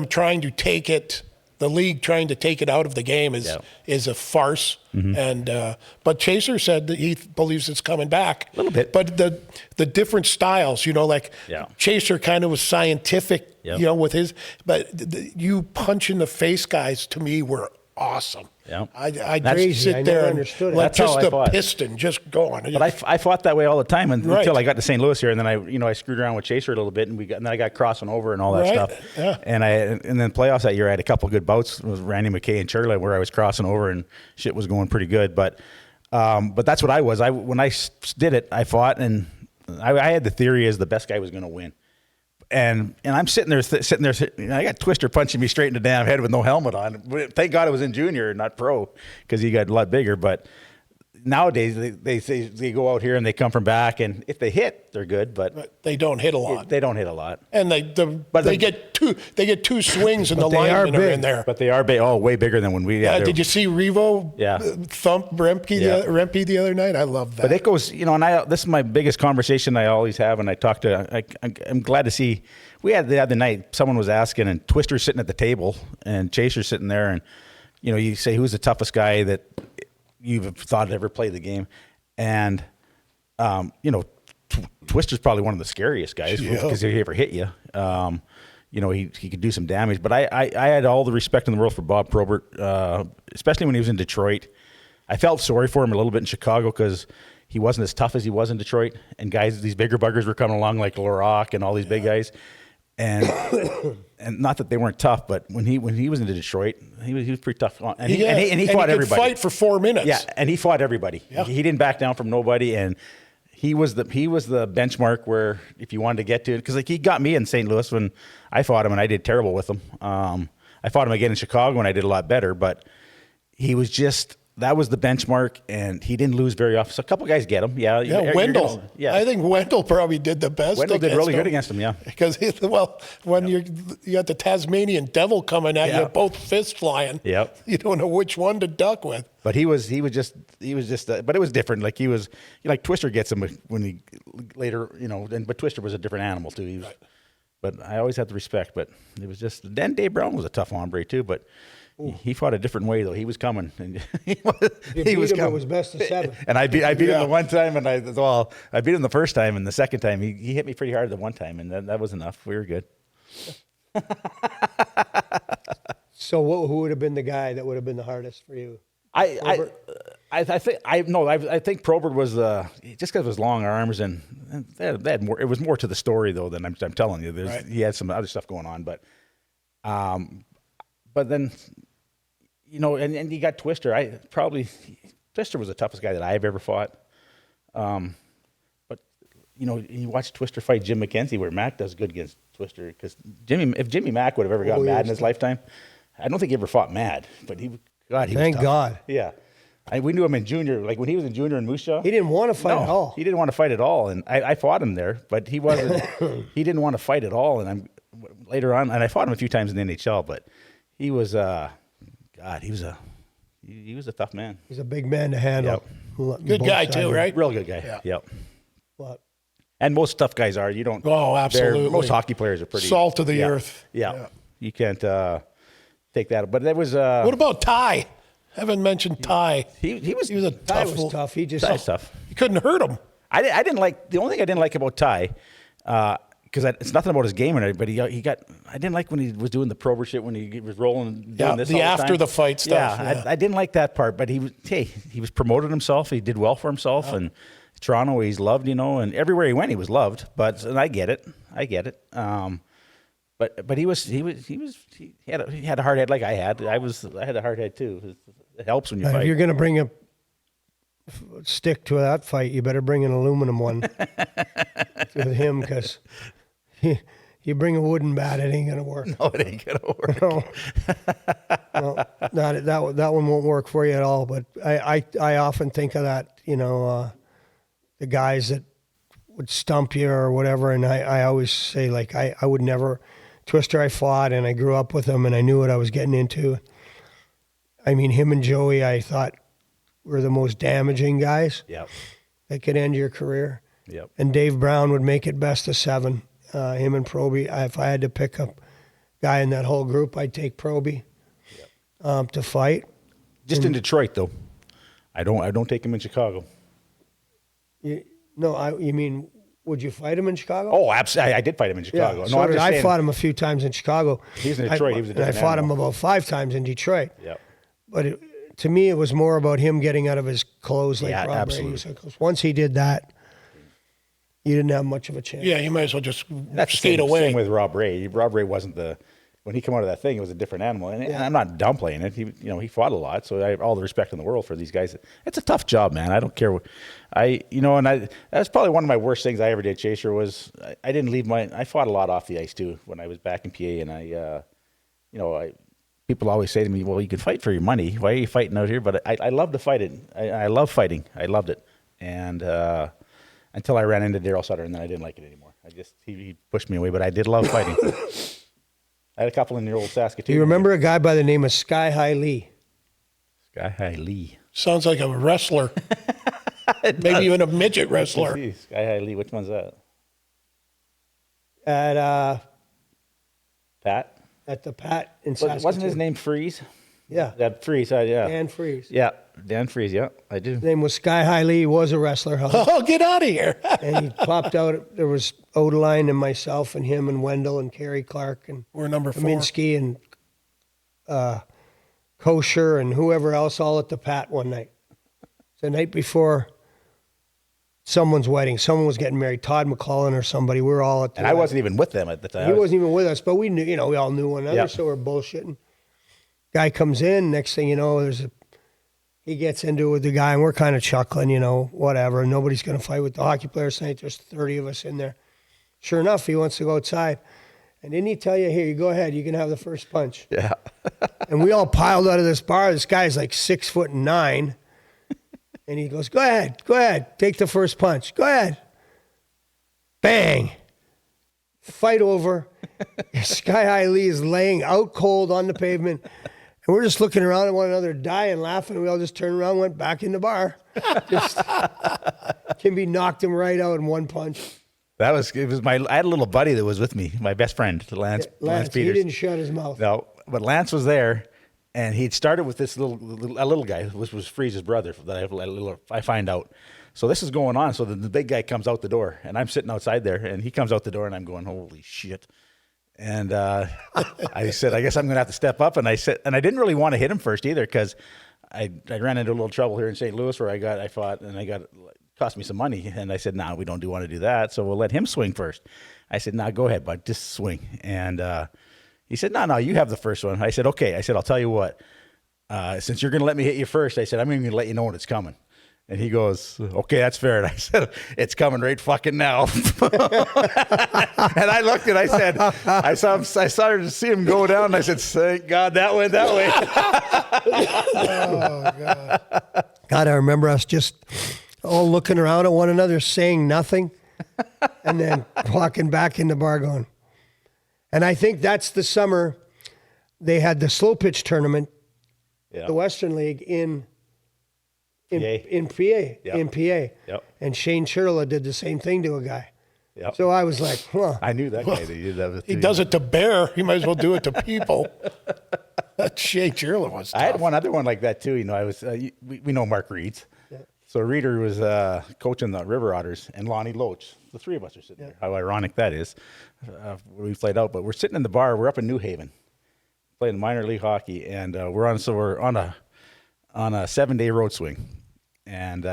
trying to take it. The league trying to take it out of the game is a farce, but Chaser said that he believes it's coming back a little bit. But the different styles, Chaser kind of was scientific, with his. But you punch in the face guys to me were awesome. Yeah, I just sit there and like just a piston just going. But I fought that way all the time until I got to St. Louis here, and then I screwed around with Chaser a little bit, and then I got crossing over and all that stuff. Yeah. And then playoffs that year, I had a couple of good bouts with Randy McKay and Charlie where I was crossing over and shit was going pretty good. But that's what I was. When I did it, I fought, and I had the theory as the best guy was going to win. And I'm sitting there. I got Twister punching me straight in the damn head with no helmet on. Thank God it was in junior, not pro, because he got a lot bigger. But nowadays they say they go out here and they come from back, and if they hit, they're good. But they don't hit a lot. They don't hit a lot. And they get two swings, and the linemen are in there. But they are way bigger than when we. Yeah, did you see Revo thump Rempe the other night? I love that. But it goes, and this is my biggest conversation I always have, and I talk to. I'm glad to see. We had the other night, someone was asking, and Twister's sitting at the table, and Chaser's sitting there, and you say who's the toughest guy that you've thought ever played the game, and Twister's probably one of the scariest guys because if he ever hit you, he could do some damage. But I had all the respect in the world for Bob Probert, especially when he was in Detroit. I felt sorry for him a little bit in Chicago because he wasn't as tough as he was in Detroit, and these bigger buggers were coming along like Laroque and all these big guys. And and not that they weren't tough, but when he was in Detroit, he was pretty tough. And he fought everybody. Could fight for 4 minutes. Yeah, and he fought everybody. Yeah. He didn't back down from nobody, and he was the benchmark where if you wanted to get to it, because like he got me in St. Louis when I fought him, and I did terrible with him. I fought him again in Chicago, and I did a lot better, but he was just. That was the benchmark, and he didn't lose very often. So a couple guys get him. Yeah, Wendell. I think Wendell probably did the best. Wendell did really good against him, yeah. Because, when you got the Tasmanian devil coming at you, both fists flying. Yep. You don't know which one to duck with. But he was just, but it was different. Like like Twister gets him when he later, but Twister was a different animal too. He was, right. But I always had the respect. But it was just, then Dave Brown was a tough hombre too, but. He fought a different way though. He was coming, and he was coming. It was best of 7. And I beat him the one time, and I beat him the first time, and the second time he hit me pretty hard the one time, and that was enough. We were good. So who would have been the guy that would have been the hardest for you? I think Probert was just because of his long arms and they had more. It was more to the story though than I'm telling you. Right. He had some other stuff going on, but then. And you got Twister. Twister was the toughest guy that I've ever fought. But you watch Twister fight Jim McKenzie, where Mac does good against Twister. Because if Jimmy Mack would have ever got mad in his lifetime, I don't think he ever fought mad. But he was Thank tough. God. Yeah, we knew him in junior. Like when he was in junior in Moose Jaw, he didn't want to fight at all. He didn't want to fight at all, and I fought him there. But he wasn't. He didn't want to fight at all. And later on, and I fought him a few times in the NHL. But he was. God, he was a tough man. He's a big man to handle. Yep. Good guy too, right? Real good guy. Yeah. Yep. But, and most tough guys are. You don't. Oh, absolutely. Most hockey players are pretty salt of the earth. Yeah. You can't take that. But there was. What about Ty? Haven't mentioned Ty. He was a Ty tough. Was tough. He just Ty's tough. You couldn't hurt him. I didn't like the only thing I didn't like about Ty. Because it's nothing about his game or anything, but he got. I didn't like when he was doing the Probert shit when he was rolling. Doing this the all after time. the fight stuff. Yeah. I didn't like that part, but he was promoted himself. He did well for himself, and Toronto he's loved, and everywhere he went he was loved. And I get it. But he had a hard head like I had. I had a hard head too. It helps when you fight. If you're going to bring a stick to that fight, you better bring an aluminum one with him because. You bring a wooden bat, it ain't gonna work. No, it ain't gonna work. No, that one won't work for you at all. But I often think of that, the guys that would stump you or whatever, and I always say like I would never. Twister I fought, and I grew up with him, and I knew what I was getting into. I mean, him and Joey, I thought were the most damaging guys. Yep. That could end your career. Yep. And Dave Brown would make it best of 7. Him and Proby. If I had to pick a guy in that whole group, I'd take Proby to fight. Just in Detroit, though. I don't take him in Chicago. You mean, would you fight him in Chicago? Oh, absolutely. I did fight him in Chicago. Yeah, I fought him a few times in Chicago. He's in Detroit. I fought him about 5 times in Detroit. Yep. But to me, it was more about him getting out of his clothes like Rob absolutely. Brady. So once he did that, you didn't have much of a chance. Yeah, you might as well just skate away. Same with Rob Ray. Rob Ray wasn't when he came out of that thing, it was a different animal. And I'm not downplaying it. He fought a lot, so I have all the respect in the world for these guys. It's a tough job, man. I don't care. That's probably one of my worst things I ever did, Chaser, was I didn't leave I fought a lot off the ice too when I was back in PA, and people always say to me, well, you can fight for your money. Why are you fighting out here? But I love to fight it. I love fighting. I loved it. And, until I ran into Daryl Sutter, and then I didn't like it anymore. He pushed me away, but I did love fighting. I had a couple in the old Saskatoon. You remember a guy by the name of Sky High Lee? Sky High Lee. Sounds like a wrestler. Maybe even a midget wrestler. Sky High Lee. Which one's that? At Pat? At the Pat in Saskatoon. Wasn't his name Freeze? Yeah. That Freeze, yeah. Dan Freeze. Yeah, Dan Freeze, yeah, I do. His name was Sky High Lee. He was a wrestler. Oh, get out of here. And he popped out. There was Odeline and myself and him and Wendell and Kerry Clark and we're number 4. Kaminsky and Kosher and whoever else all at the Pat one night. The night before someone's wedding. Someone was getting married. Todd McClellan or somebody. We were all at the And I wasn't even with them at the time. He wasn't even with us, but we knew, we all knew one another, Yep. so we're bullshitting. Guy comes in, next thing you know, he gets into it with the guy, and we're kind of chuckling, whatever. Nobody's going to fight with the hockey players tonight. There's 30 of us in there. Sure enough, he wants to go outside. And didn't he tell you, here, you go ahead, you can have the first punch. Yeah. And we all piled out of this bar. This guy's like 6'9", and he goes, go ahead, take the first punch. Go ahead. Bang. Fight over. Sky High Lee is laying out cold on the pavement. And we're just looking around at one another, dying, laughing. We all just turned around and went back in the bar. Kimby knocked him right out in one punch. I had a little buddy that was with me, my best friend, Lance Lance, he Peters. didn't shut his mouth. No, but Lance was there, and he'd started with this little guy, which was Freeze's brother, that I find out. So this is going on. So the big guy comes out the door, and I'm sitting outside there, and he comes out the door, and I'm going, holy shit. And I said, I guess I'm going to have to step up. And I didn't really want to hit him first either, because I ran into a little trouble here in St. Louis where I fought, and it cost me some money. And I said, no, we don't want to do that. So we'll let him swing first. I said, no, go ahead, bud, just swing. And he said, no, you have the first one. I said, okay. I said, I'll tell you what, since you're going to let me hit you first, I said, I'm even going to let you know when it's coming. And he goes, okay, that's fair. And I said, it's coming right fucking now. And I looked and I said, I started to see him go down. And I said, thank God that went that way. Oh, God. God, I remember us just all looking around at one another, saying nothing, and then walking back in the bar going. And I think that's the summer they had the slow pitch tournament, the Western League in PA. Yep. And Shane Churla did the same thing to a guy. Yep. So I was like, huh. I knew that guy. That did that He does it to Bear. He might as well do it to people. That Shea Churla was tough. I had one other one like that too. I was we know Mark Reeds. Yeah. So Reeder was coaching the River Otters, and Lonnie Loach. The three of us are sitting there. How ironic that is. We played out, but we're sitting in the bar. We're up in New Haven, playing minor league hockey, and we're on a 7-day road swing, and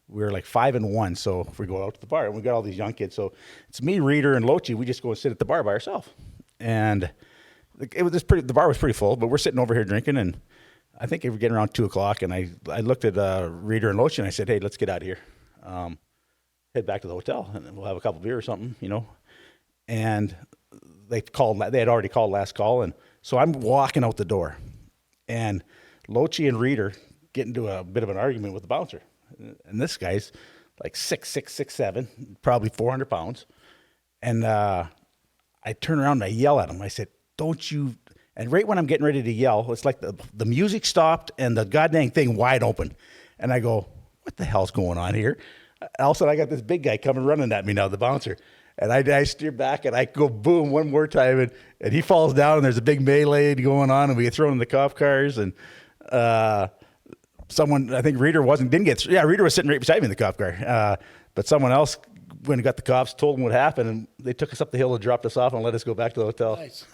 we're like 5-1. So if we go out to the bar, and we got all these young kids. So it's me, Reeder, and Loachy. We just go and sit at the bar by ourselves, and it was the bar was pretty full, but we're sitting over here drinking, and I think it was getting around 2:00, and I looked at Reeder and Loachy, and I said, hey, let's get out of here. Head back to the hotel, and we'll have a couple beer or something, And they had already called last call, and so I'm walking out the door, and Loachy and Reeder get into a bit of an argument with the bouncer. And this guy's like 6'6", 6'7", probably 400 pounds. And I turn around and I yell at him. I said, don't you... And right when I'm getting ready to yell, it's like the music stopped and the goddamn thing wide open. And I go, what the hell's going on here? All of a sudden, I got this big guy coming running at me now, the bouncer. And I steer back, and I go boom one more time, and he falls down, and there's a big melee going on, and we get thrown in the cop cars, and someone, I think Reeder Reeder was sitting right beside me in the cop car, but someone else, when he got the cops, told him what happened, and they took us up the hill and dropped us off and let us go back to the hotel. Nice.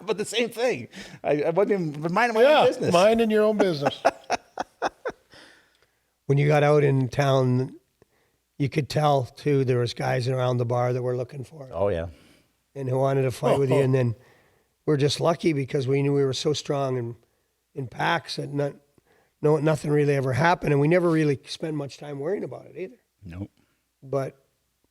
But the same thing. I wasn't even minding my own business. Minding your own business. When you got out in town, you could tell, too, there was guys around the bar that were looking for it. Oh, yeah. And who wanted to fight with you. And then we're just lucky because we knew we were so strong in packs that nothing really ever happened. And we never really spent much time worrying about it either. Nope. But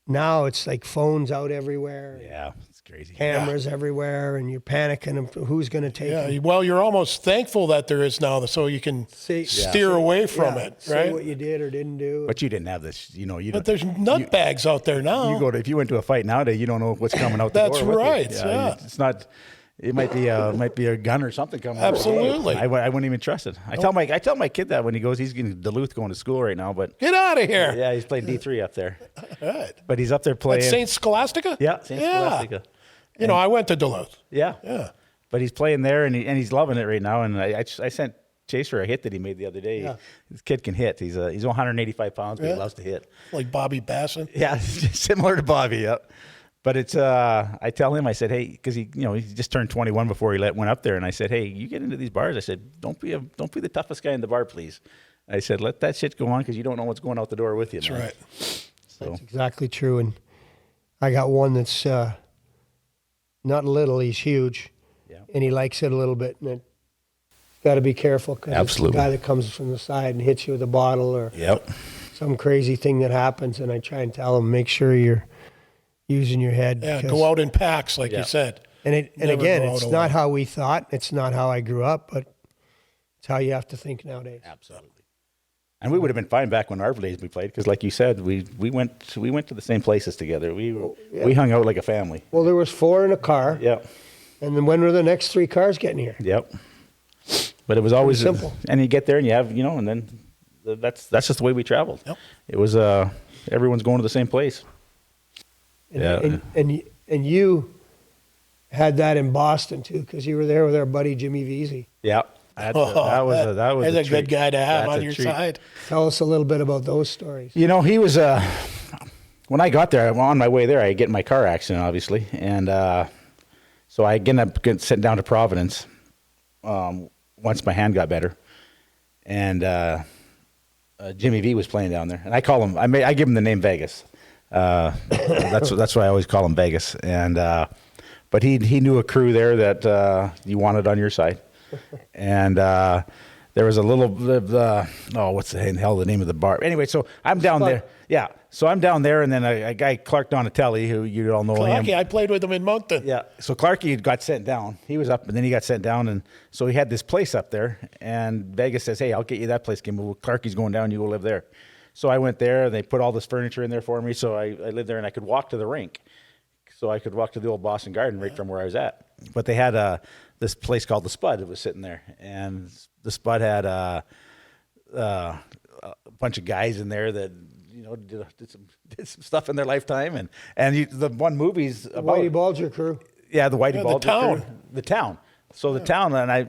now it's like phones out everywhere. Yeah, it's crazy. Cameras everywhere, and you're panicking of who's going to take it. Well, you're almost thankful that there is now, so you can steer away from it, Say right? what you did or didn't do. But you didn't have this, But there's nut bags out there now. If you went to a fight nowadays, you don't know what's coming out the door. That's with you. right. Yeah. It's not. It might be a gun or something coming. Absolutely. I wouldn't even trust it. I tell my kid that when he goes, he's in Duluth going to school right now. But Get out of here. yeah, he's playing D3 up there. Right. But he's up there playing. At St. Scholastica? Yeah, St. Scholastica. I went to Duluth. Yeah. Yeah. But he's playing there, and he's loving it right now. And I sent Chaser a hit that he made the other day. Yeah. This kid can hit. He's 185 pounds, but he loves to hit. Like Bobby Basson. Yeah, similar to Bobby. Yep. But it's I tell him, I said, hey, because he just turned 21 before he went up there, and I said, hey, you get into these bars. I said, don't be the toughest guy in the bar, please. I said, let that shit go on because you don't know what's going out the door with you. That's man. right. So That's exactly true. And I got one that's not little, he's huge. Yeah. And he likes it a little bit. And got to be careful because it's Absolutely. the guy that comes from the side and hits you with a bottle or Yep. some crazy thing that happens. And I try and tell him, make sure you're using your head. Yeah, 'cause- go out in packs, like Yeah. you said. And Never again, go out it's alone. not how we thought. It's not how I grew up, but it's how you have to think nowadays. Absolutely. And we would have been fine back when our days we played because, like you said, we went to the same places together. We hung out like a family. Well, there was 4 in a car. Yep. And then when were the next 3 cars getting here? Yep. But it was always simple. And you get there and you have, and then that's just the way we traveled. Yep. It was everyone's going to the same place. And, and you had that in Boston too, because you were there with our buddy Jimmy Veazey. Yeah. That was That's a good treat. guy to have That's on a your treat. side. Tell us a little bit about those stories. He was when I got there, on my way there, I get in my car accident, obviously, and so I ended up getting sent down to Providence once my hand got better, and Jimmy V was playing down there, and I call him. I give him the name Vegas. That's why I always call him Vegas, and but he knew a crew there that you wanted on your side, and. There was a little, what's the hell the name of the bar? Anyway, so I'm down there. Yeah, so I'm down there, and then a guy, Clark Donatelli, who you all know him. Clarky, I played with him in Moncton. Yeah, so Clarky got sent down. He was up, and then he got sent down, and so he had this place up there, and Vegas says, hey, I'll get you that place, Kimby. Well, Clarky's going down, you go live there. So I went there, and they put all this furniture in there for me, so I lived there, and I could walk to the rink. So I could walk to the old Boston Garden right from where I was at. But they had this place called the Spud that was sitting there, and the Spud had a bunch of guys in there that did some stuff in their lifetime, and the one movie's about Whitey Bulger crew. yeah, the Whitey Bulger town. crew. The town. So the town, and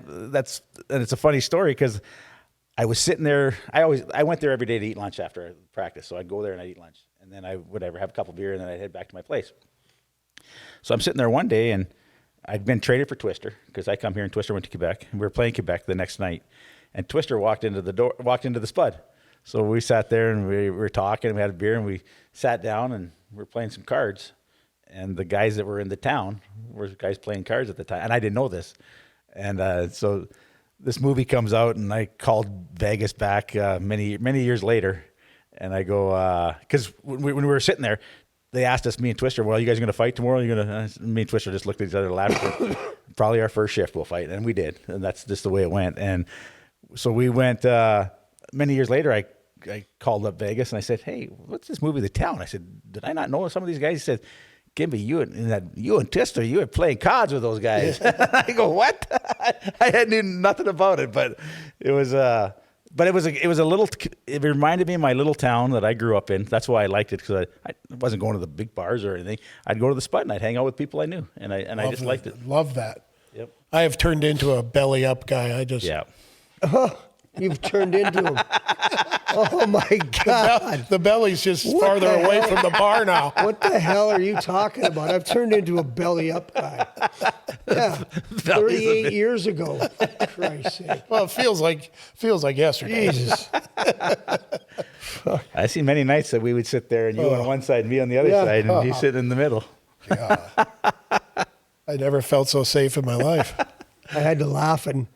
it's a funny story because I was sitting there. I went there every day to eat lunch after practice. So I'd go there and I'd eat lunch, and then I would have a couple beer, and then I'd head back to my place. So I'm sitting there one day, and I'd been traded for Twister because I come here and Twister went to Quebec, and we were playing Quebec the next night, and Twister walked into the Spud. So we sat there and we were talking, and we had a beer, and we sat down and we were playing some cards. And the guys that were in the town were guys playing cards at the time, and I didn't know this. And so this movie comes out, and I called Vegas back many years later, and I go because when we were sitting there, they asked us, me and Twister, well, you guys are going to fight tomorrow? Me and Twister just looked at each other and laughed. Probably our first shift we'll fight, and we did, and that's just the way it went. And so we went. Many years later, I called up Vegas and I said, hey, what's this movie, The Town? I said, did I not know some of these guys? He said, Kimby, you and Twister, you were playing cards with those guys. I go, what? I knew nothing about it, but it was. But it was a little. It reminded me of my little town that I grew up in. That's why I liked it, because I wasn't going to the big bars or anything. I'd go to the Spud and I'd hang out with people I knew, and I just liked it. Love that. Yep. I have turned into a belly up guy. Yeah. You've turned into him. Oh my God. The belly's just What farther the away hell? from the bar now. What the hell are you talking about? I've turned into a belly up guy. Yeah. 38 years ago. For Christ's sake. Well, it feels like yesterday. Jesus. I see many nights that we would sit there and you on one side and me on the other Yeah. side, and you sit in the middle. I never felt so safe in my life. I had to laugh, and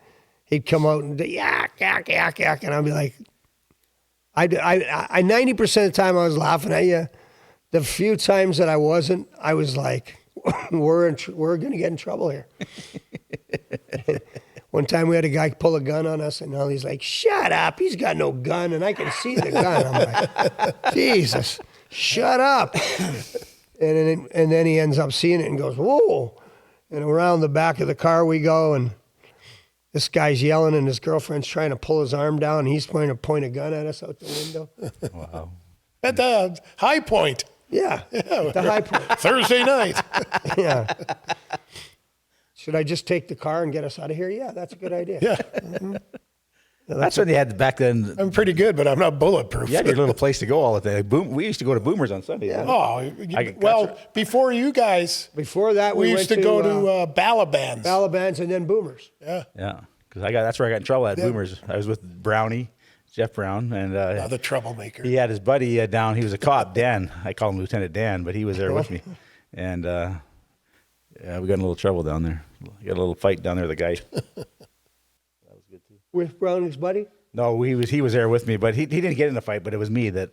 he'd come out and yak, yak, yak, yak, and I'd be like, I 90% of the time I was laughing at you. The few times that I wasn't, I was like, we're going to get in trouble here. One time we had a guy pull a gun on us, and now he's like, shut up, he's got no gun, and I can see the gun. I'm like, Jesus, shut up. And then he ends up seeing it and goes, whoa. And around the back of the car we go, and this guy's yelling, and his girlfriend's trying to pull his arm down, and he's trying to point a gun at us out the window. Wow. At the high point. Yeah, at the high point. Thursday night. Yeah. Should I just take the car and get us out of here? Yeah, that's a good idea. Yeah. Mm-hmm. That's when you had back then. I'm pretty good, but I'm not bulletproof. You had your little place to go all the time. We used to go to Boomers on Sunday. Yeah. Well, before you guys, Before that, we we used went to go to Balaban's. Balaban's and then Boomers. Yeah. Yeah, because that's where I got in trouble at Boomers. I was with Brownie, Jeff Brown, and The troublemaker. he had his buddy down. He was a cop, Dan. I call him Lieutenant Dan, but he was there with me. And yeah, we got in a little trouble down there. We got a little fight down there with the guy. That was good too. With Browning's buddy? No, he was there with me, but he didn't get in a fight. But it was me that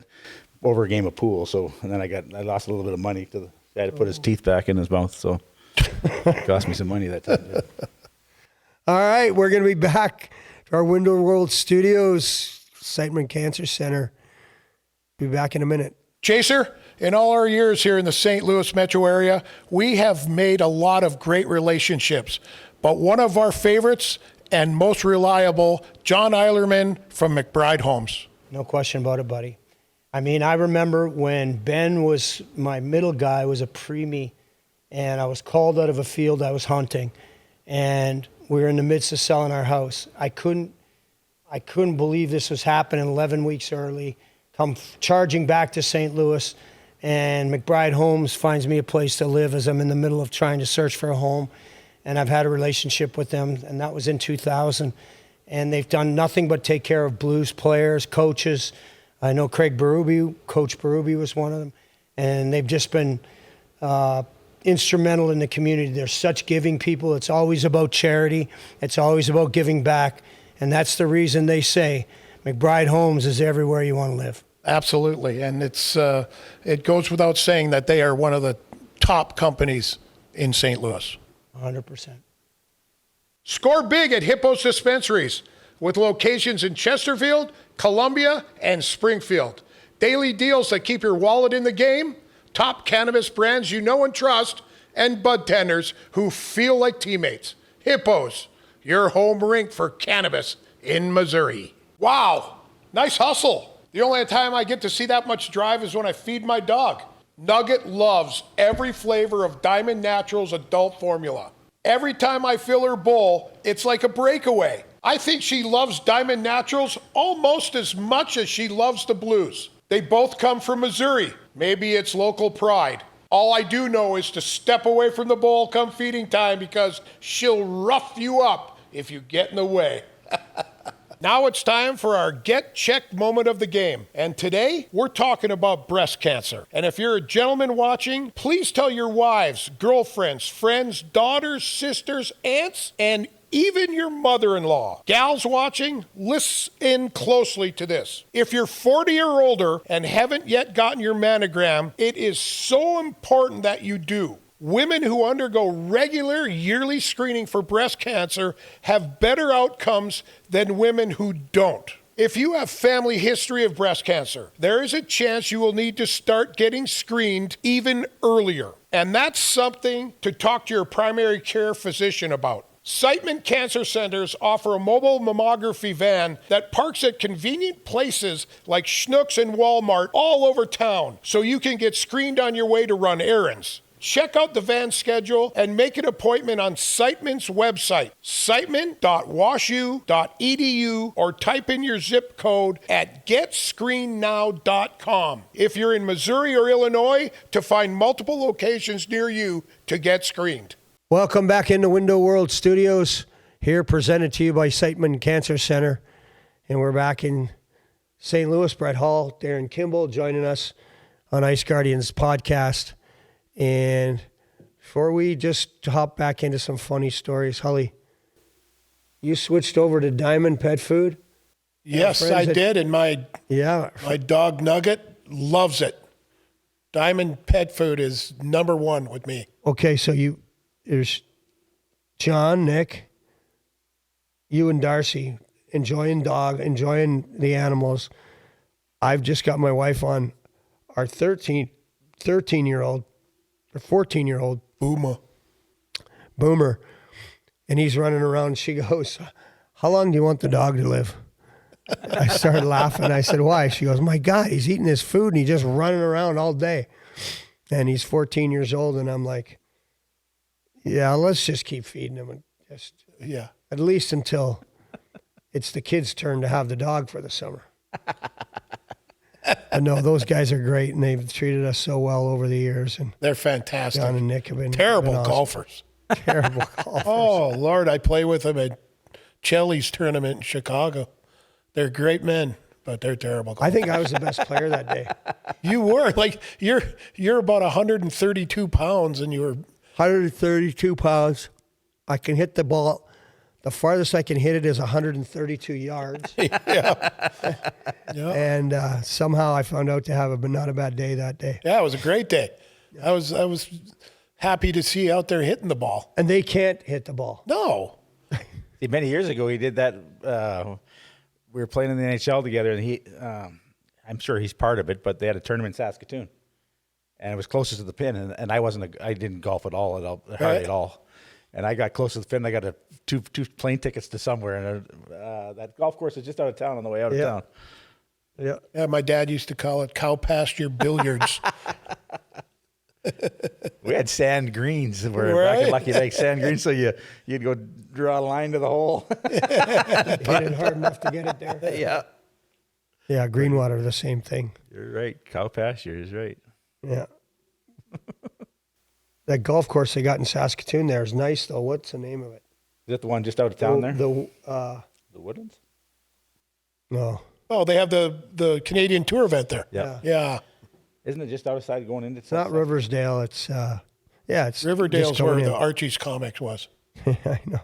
over a game of pool. So and then I lost a little bit of money because I had to put his teeth back in his mouth. So it cost me some money that time. Yeah. All right, we're going to be back to our Window World Studios, Siteman Cancer Center. Be back in a minute. Chaser, in all our years here in the St. Louis metro area, we have made a lot of great relationships. But one of our favorites and most reliable, John Eilerman from McBride Homes. No question about it, buddy. I mean, I remember when Ben was my middle guy, was a preemie, and I was called out of a field I was hunting, and we were in the midst of selling our house. I couldn't believe this was happening 11 weeks early. Come charging back to St. Louis, and McBride Homes finds me a place to live as I'm in the middle of trying to search for a home. And I've had a relationship with them, and that was in 2000. And they've done nothing but take care of Blues players, coaches. I know Craig Berube, Coach Berube was one of them. And they've just been instrumental in the community. They're such giving people. It's always about charity. It's always about giving back. And that's the reason they say McBride Homes is everywhere you want to live. Absolutely. And it goes without saying that they are one of the top companies in St. Louis. 100%. Score big at Hippos Dispensaries with locations in Chesterfield, Columbia, and Springfield. Daily deals that keep your wallet in the game, top cannabis brands you know and trust, and bud tenders who feel like teammates. Hippos, your home rink for cannabis in Missouri. Wow, nice hustle. The only time I get to see that much drive is when I feed my dog. Nugget loves every flavor of Diamond Naturals adult formula. Every time I fill her bowl, it's like a breakaway. I think she loves Diamond Naturals almost as much as she loves the Blues. They both come from Missouri. Maybe it's local pride. All I do know is to step away from the bowl come feeding time because she'll rough you up if you get in the way. Now it's time for our Get Checked moment of the game. And today, we're talking about breast cancer. And if you're a gentleman watching, please tell your wives, girlfriends, friends, daughters, sisters, aunts, and even your mother-in-law. Gals watching, listen closely to this. If you're 40 or older and haven't yet gotten your mammogram, it is so important that you do. Women who undergo regular yearly screening for breast cancer have better outcomes than women who don't. If you have family history of breast cancer, there is a chance you will need to start getting screened even earlier. And that's something to talk to your primary care physician about. Siteman Cancer Centers offer a mobile mammography van that parks at convenient places like Schnucks and Walmart all over town, so you can get screened on your way to run errands. Check out the van schedule and make an appointment on Siteman's website, siteman.washu.edu, or type in your zip code at getscreennow.com. If you're in Missouri or Illinois, to find multiple locations near you to get screened. Welcome back into Window World Studios, here presented to you by Siteman Cancer Center. And we're back in St. Louis. Brett Hall, Darin Kimble joining us on Ice Guardians podcast. And before we just hop back into some funny stories, Hully, you switched over to Diamond Pet Food? Yes, I did, and my dog Nugget loves it. Diamond Pet Food is number one with me. Okay, so there's John, Nick, you and Darcy enjoying the animals. I've just got my wife on our 13-year-old. 14-year-old Boomer, and he's running around. She goes, "How long do you want the dog to live?" I started laughing. I said, "Why?" She goes, "My God, he's eating his food and he's just running around all day." And he's 14 years old, and I'm like, "Yeah, let's just keep feeding him, and at least until it's the kids' turn to have the dog for the summer." But no, those guys are great, and they've treated us so well over the years. And they're fantastic. John and Nick have been terrible awesome. golfers. Terrible golfers. Oh, Lord, I play with them at Chelly's tournament in Chicago. They're great men. but they're terrible. I think I was the best player that day. You were like you're about 132 pounds, and you were 132 pounds. I can hit the ball. The farthest I can hit it is 132 yards. And somehow I found out to have not a bad day that day. Yeah, it was a great day. I was happy to see you out there hitting the ball. And they can't hit the ball. No. See, many years ago, he did that. We were playing in the NHL together, and I'm sure he's part of it, but they had a tournament in Saskatoon, and it was closest to the pin, and I didn't golf at all, hardly at all. And I got close to the pin. I got two plane tickets to somewhere, and that golf course is just out of town on the way out of town. Yeah, my dad used to call it cow pasture billiards. We had sand greens back in Lucky Lake, sand greens, so you'd go draw a line to the hole. Hit it hard enough to get it there. Yeah. Yeah, Greenwater, the same thing. You're right. Cow pasture is right. Yeah. That golf course they got in Saskatoon there is nice, though. What's the name of it? Is that the one just out of town there? The Woodlands? No. Oh, they have the Canadian Tour event there. Yeah. Yeah. Isn't it just outside going into? It's not Riversdale. It's it's Riverdale's just where going the in. Archie's Comics was. I know.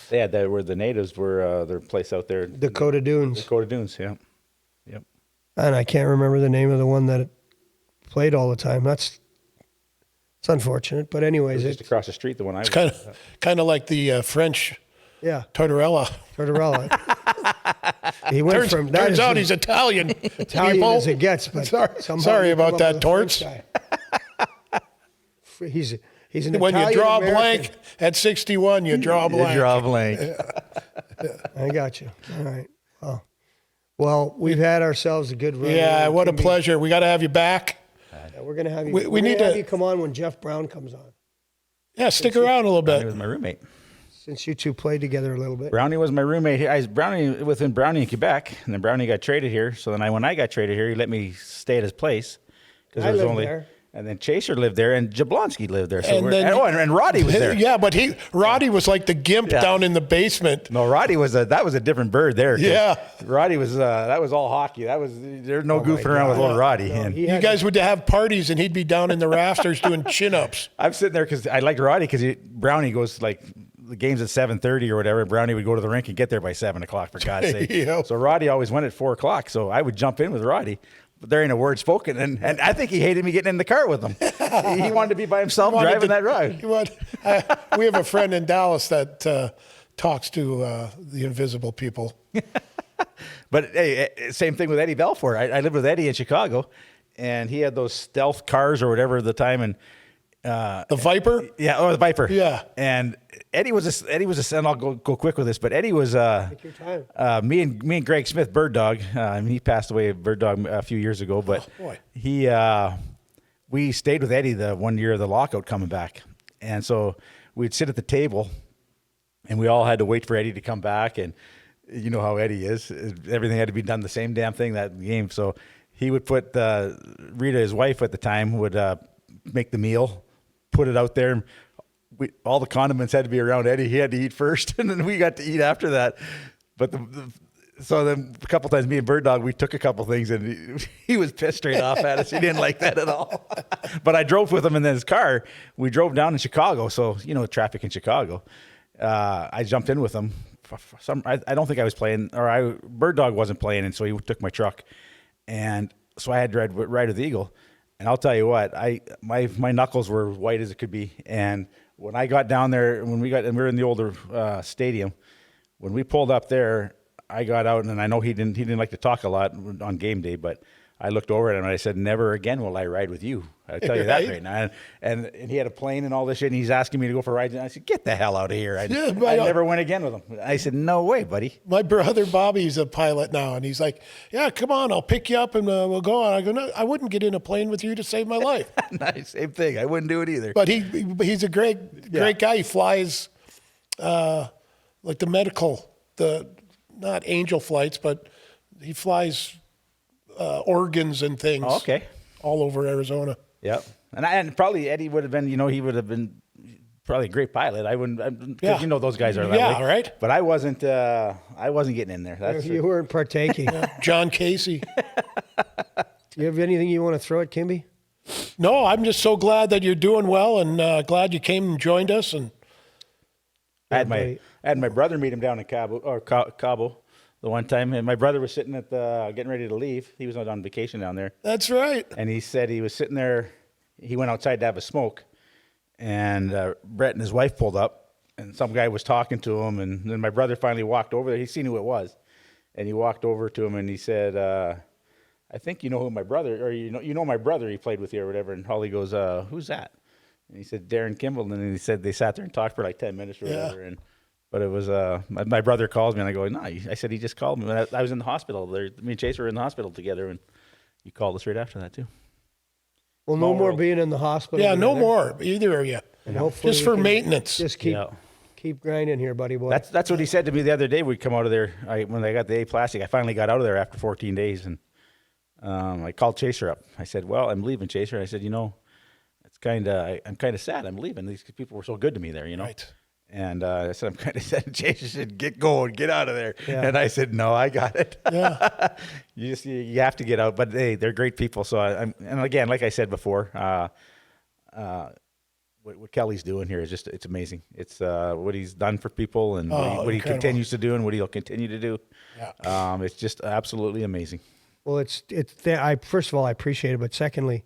They had that where the natives were their place out there. Dakota Dunes. Dakota Dunes, yeah. Yep. And I can't remember the name of the one that played all the time. It's unfortunate, but anyways, Just across the street, the one I was. Kind of like the French Tortorella. He went from that turns is out as he's Italian. Italian people. as it gets. But Sorry about that, Torts. He's an When Italian you draw a American. blank at 61, you draw a blank. You draw a blank. I got you. All right. Well, we've had ourselves a good run. Yeah, what a Kimby. pleasure. We got to have you back. Yeah, we're gonna have you. We we're need gonna have to- you come on when Jeff Brown comes on. Yeah, stick around a little Brownie bit. was my roommate. Since you two played together a little bit. Brownie was my roommate here. I was Brownie in Quebec, and then Brownie got traded here. So then when I got traded here, he let me stay at his place because I lived there. And then Chaser lived there, and Jablonski lived there. So And then- and Roddy was there. Yeah, but Roddy was like the gimp down in the basement. No, Roddy was that was a different bird there. 'cause Yeah. Roddy was that was all hockey. There's no goofing my around with God. little Roddy. No, and he You had- guys would have parties, and he'd be down in the rafters doing chin-ups. I'm sitting there because I liked Roddy because Brownie goes like the game's at 7:30 or whatever. Brownie would go to the rink and get there by 7:00 for God's sake. Yeah. So Roddy always went at 4:00. So I would jump in with Roddy. But there ain't a word spoken, and I think he hated me getting in the car with him. He wanted to be by himself driving that ride. We have a friend in Dallas that talks to the invisible people. But hey, same thing with Eddie Belfour. I lived with Eddie in Chicago, and he had those stealth cars or whatever at the time, and The Viper? yeah, or the Viper. Yeah. And Eddie was and I'll go quick with this, but Eddie was Take your time. me and Greg Smith, Bird Dog. He passed away, Bird Dog, a few years ago. But boy. we stayed with Eddie the one year of the lockout coming back, and so we'd sit at the table, and we all had to wait for Eddie to come back. And you know how Eddie is; everything had to be done the same damn thing that game. So he would put Rita, his wife at the time, would make the meal, put it out there. All the condiments had to be around Eddie. He had to eat first, and then we got to eat after that. But so then a couple times, me and Bird Dog, we took a couple things, and he was pissed straight off at us. He didn't like that at all. But I drove with him in his car. We drove down in Chicago, so you know traffic in Chicago. I jumped in with him. I don't think I was playing, or Bird Dog wasn't playing, and so he took my truck, and so I had to ride with Eagle. And I'll tell you what, my knuckles were white as it could be. And when I got down there, and we were in the older stadium, when we pulled up there, I got out, and I know he didn't like to talk a lot on game day, but I looked over at him and I said, "Never again will I ride with you. I tell you that right now." And he had a plane and all this shit, and he's asking me to go for rides, and I said, "Get the hell out of here!" I never went again with him. I said, "No way, buddy." My brother Bobby's a pilot now, and he's like, "Yeah, come on, I'll pick you up and we'll go on." I go, "No, I wouldn't get in a plane with you to save my life." Nice, same thing. I wouldn't do it either. But he's a great guy. He flies like the medical, not angel flights, but he flies organs and things. Oh, okay. All over Arizona. Yep. And probably Eddie would have been, he would have been probably a great pilot. I wouldn't, because you know those guys are that Yeah, way. right. But I wasn't getting in there. That's You weren't partaking. John Casey. Do you have anything you want to throw at Kimby? No, I'm just so glad that you're doing well, and glad you came and joined us. And I had my brother meet him down in Cabo the one time, and my brother was sitting at getting ready to leave. He was on vacation down there, that's right. and he said he was sitting there. He went outside to have a smoke, and Brett and his wife pulled up, and some guy was talking to him, and then my brother finally walked over there. He seen who it was, and he walked over to him, and he said, "I think you know who my brother, or you know my brother. He played with you or whatever." And Holly goes, "Who's that?" And he said, "Darin Kimble." And then he said they sat there and talked for like 10 minutes or whatever. But it was my brother calls me, and I go, "No," I said, "He just called me." I was in the hospital. Me and Chase were in the hospital together, and you called us right after that too. Well, no more being in the hospital. Yeah, no together. more, either of you. And hopefully Just we for can maintenance. Just keep grinding here, buddy boy. That's what he said to me the other day. We'd come out of there when I got the aplastic. I finally got out of there after 14 days, and I called Chaser up. I said, "Well, I'm leaving, Chaser." I said, it's I'm kind of sad. I'm leaving. These people were so good to me there, Right. And I said, "I'm kind of sad." Chaser said, "Get going, get out of there." Yeah. And I said, "No, I got it." Yeah. you have to get out. But hey, they're great people. So and again, like I said before, what Kelly's doing here is it's amazing. It's what he's done for people, and what he incredible. continues to do, and what he'll continue to do. Yeah. It's just absolutely amazing. Well, first of all, I appreciate it, but secondly,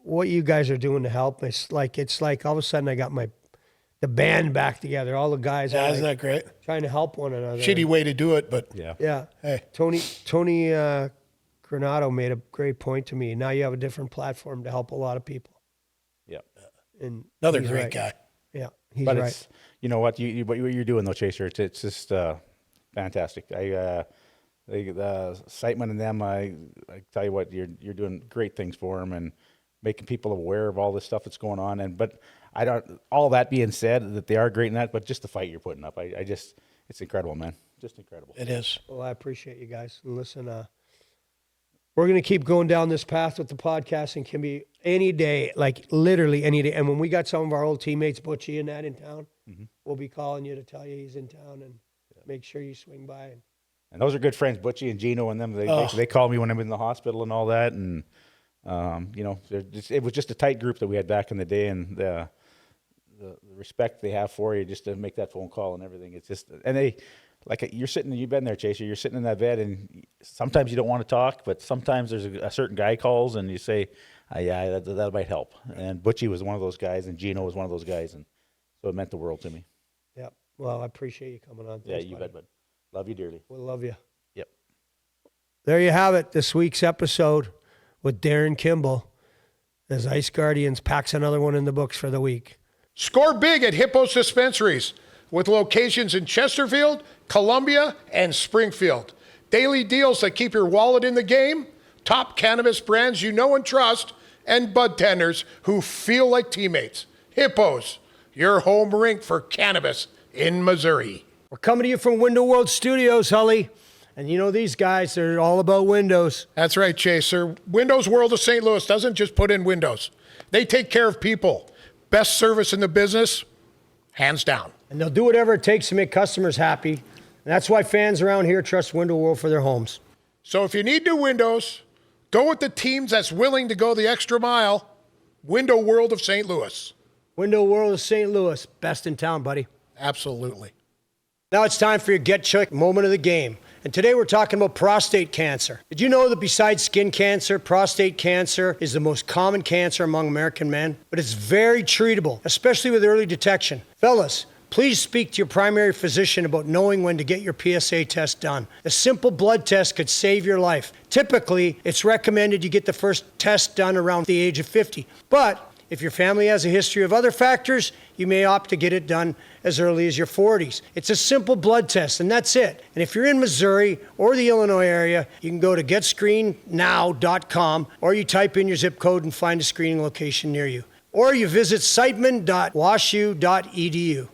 what you guys are doing to help, it's like all of a sudden I got the band back together. All the guys Yeah, are isn't that great? trying to help one another. Shitty way to do it, but Yeah. hey. Tony Granado made a great point to me. Now you have a different platform to help a lot of people. Yeah. And Another he's great right. guy. Yeah, he's But right. it's what you're doing though, Chaser. It's just fantastic. The Siteman and them, I tell you what, you're doing great things for them and making people aware of all this stuff that's going on. But I don't. All that being said, that they are great in that, but just the fight you're putting up, it's incredible, man. Just incredible. It is. Well, I appreciate you guys. And listen, we're going to keep going down this path with the podcast, and can be any day, like literally any day. And when we got some of our old teammates, Butchie and that in town, we'll be calling you to tell you he's in town and make sure you swing by. And those are good friends, Butchie and Gino and them. They call me when I'm in the hospital and all that. And, it was just a tight group that we had back in the day, and the respect they have for you just to make that phone call and everything. It's just, and you've been there, Chaser, you're sitting in that bed, and sometimes you don't want to talk, but sometimes there's a certain guy calls and you say, yeah, that might help. And Butchie was one of those guys, and Gino was one of those guys. And so it meant the world to me. Yep. Well, I appreciate you coming on. Yeah, Thanks, you buddy. bet, bud. Love you dearly. We love you. Yep. There you have it. This week's episode with Darin Kimble as Ice Guardians packs another one in the books for the week. Score big at Hippos Dispensaries with locations in Chesterfield, Columbia, and Springfield. Daily deals that keep your wallet in the game, top cannabis brands you know and trust, and bud tenders who feel like teammates. Hippos, your home rink for cannabis in Missouri. We're coming to you from Window World Studios, Hully. And you know these guys, they're all about windows. That's right, Chaser. Windows World of St. Louis doesn't just put in windows. They take care of people. Best service in the business, hands down. And they'll do whatever it takes to make customers happy. And that's why fans around here trust Window World for their homes. So if you need new windows, go with the teams that's willing to go the extra mile. Window World of St. Louis. Window World of St. Louis, best in town, buddy. Absolutely. Now it's time for your Get Check moment of the game. And today we're talking about prostate cancer. Did you know that besides skin cancer, prostate cancer is the most common cancer among American men? But it's very treatable, especially with early detection. Fellas, please speak to your primary physician about knowing when to get your PSA test done. A simple blood test could save your life. Typically, it's recommended you get the first test done around the age of 50. But if your family has a history of other factors, you may opt to get it done as early as your 40s. It's a simple blood test, and that's it. And if you're in Missouri or the Illinois area, you can go to getscreenednow.com, or you type in your zip code and find a screening location near you. Or you visit siteman.washu.edu.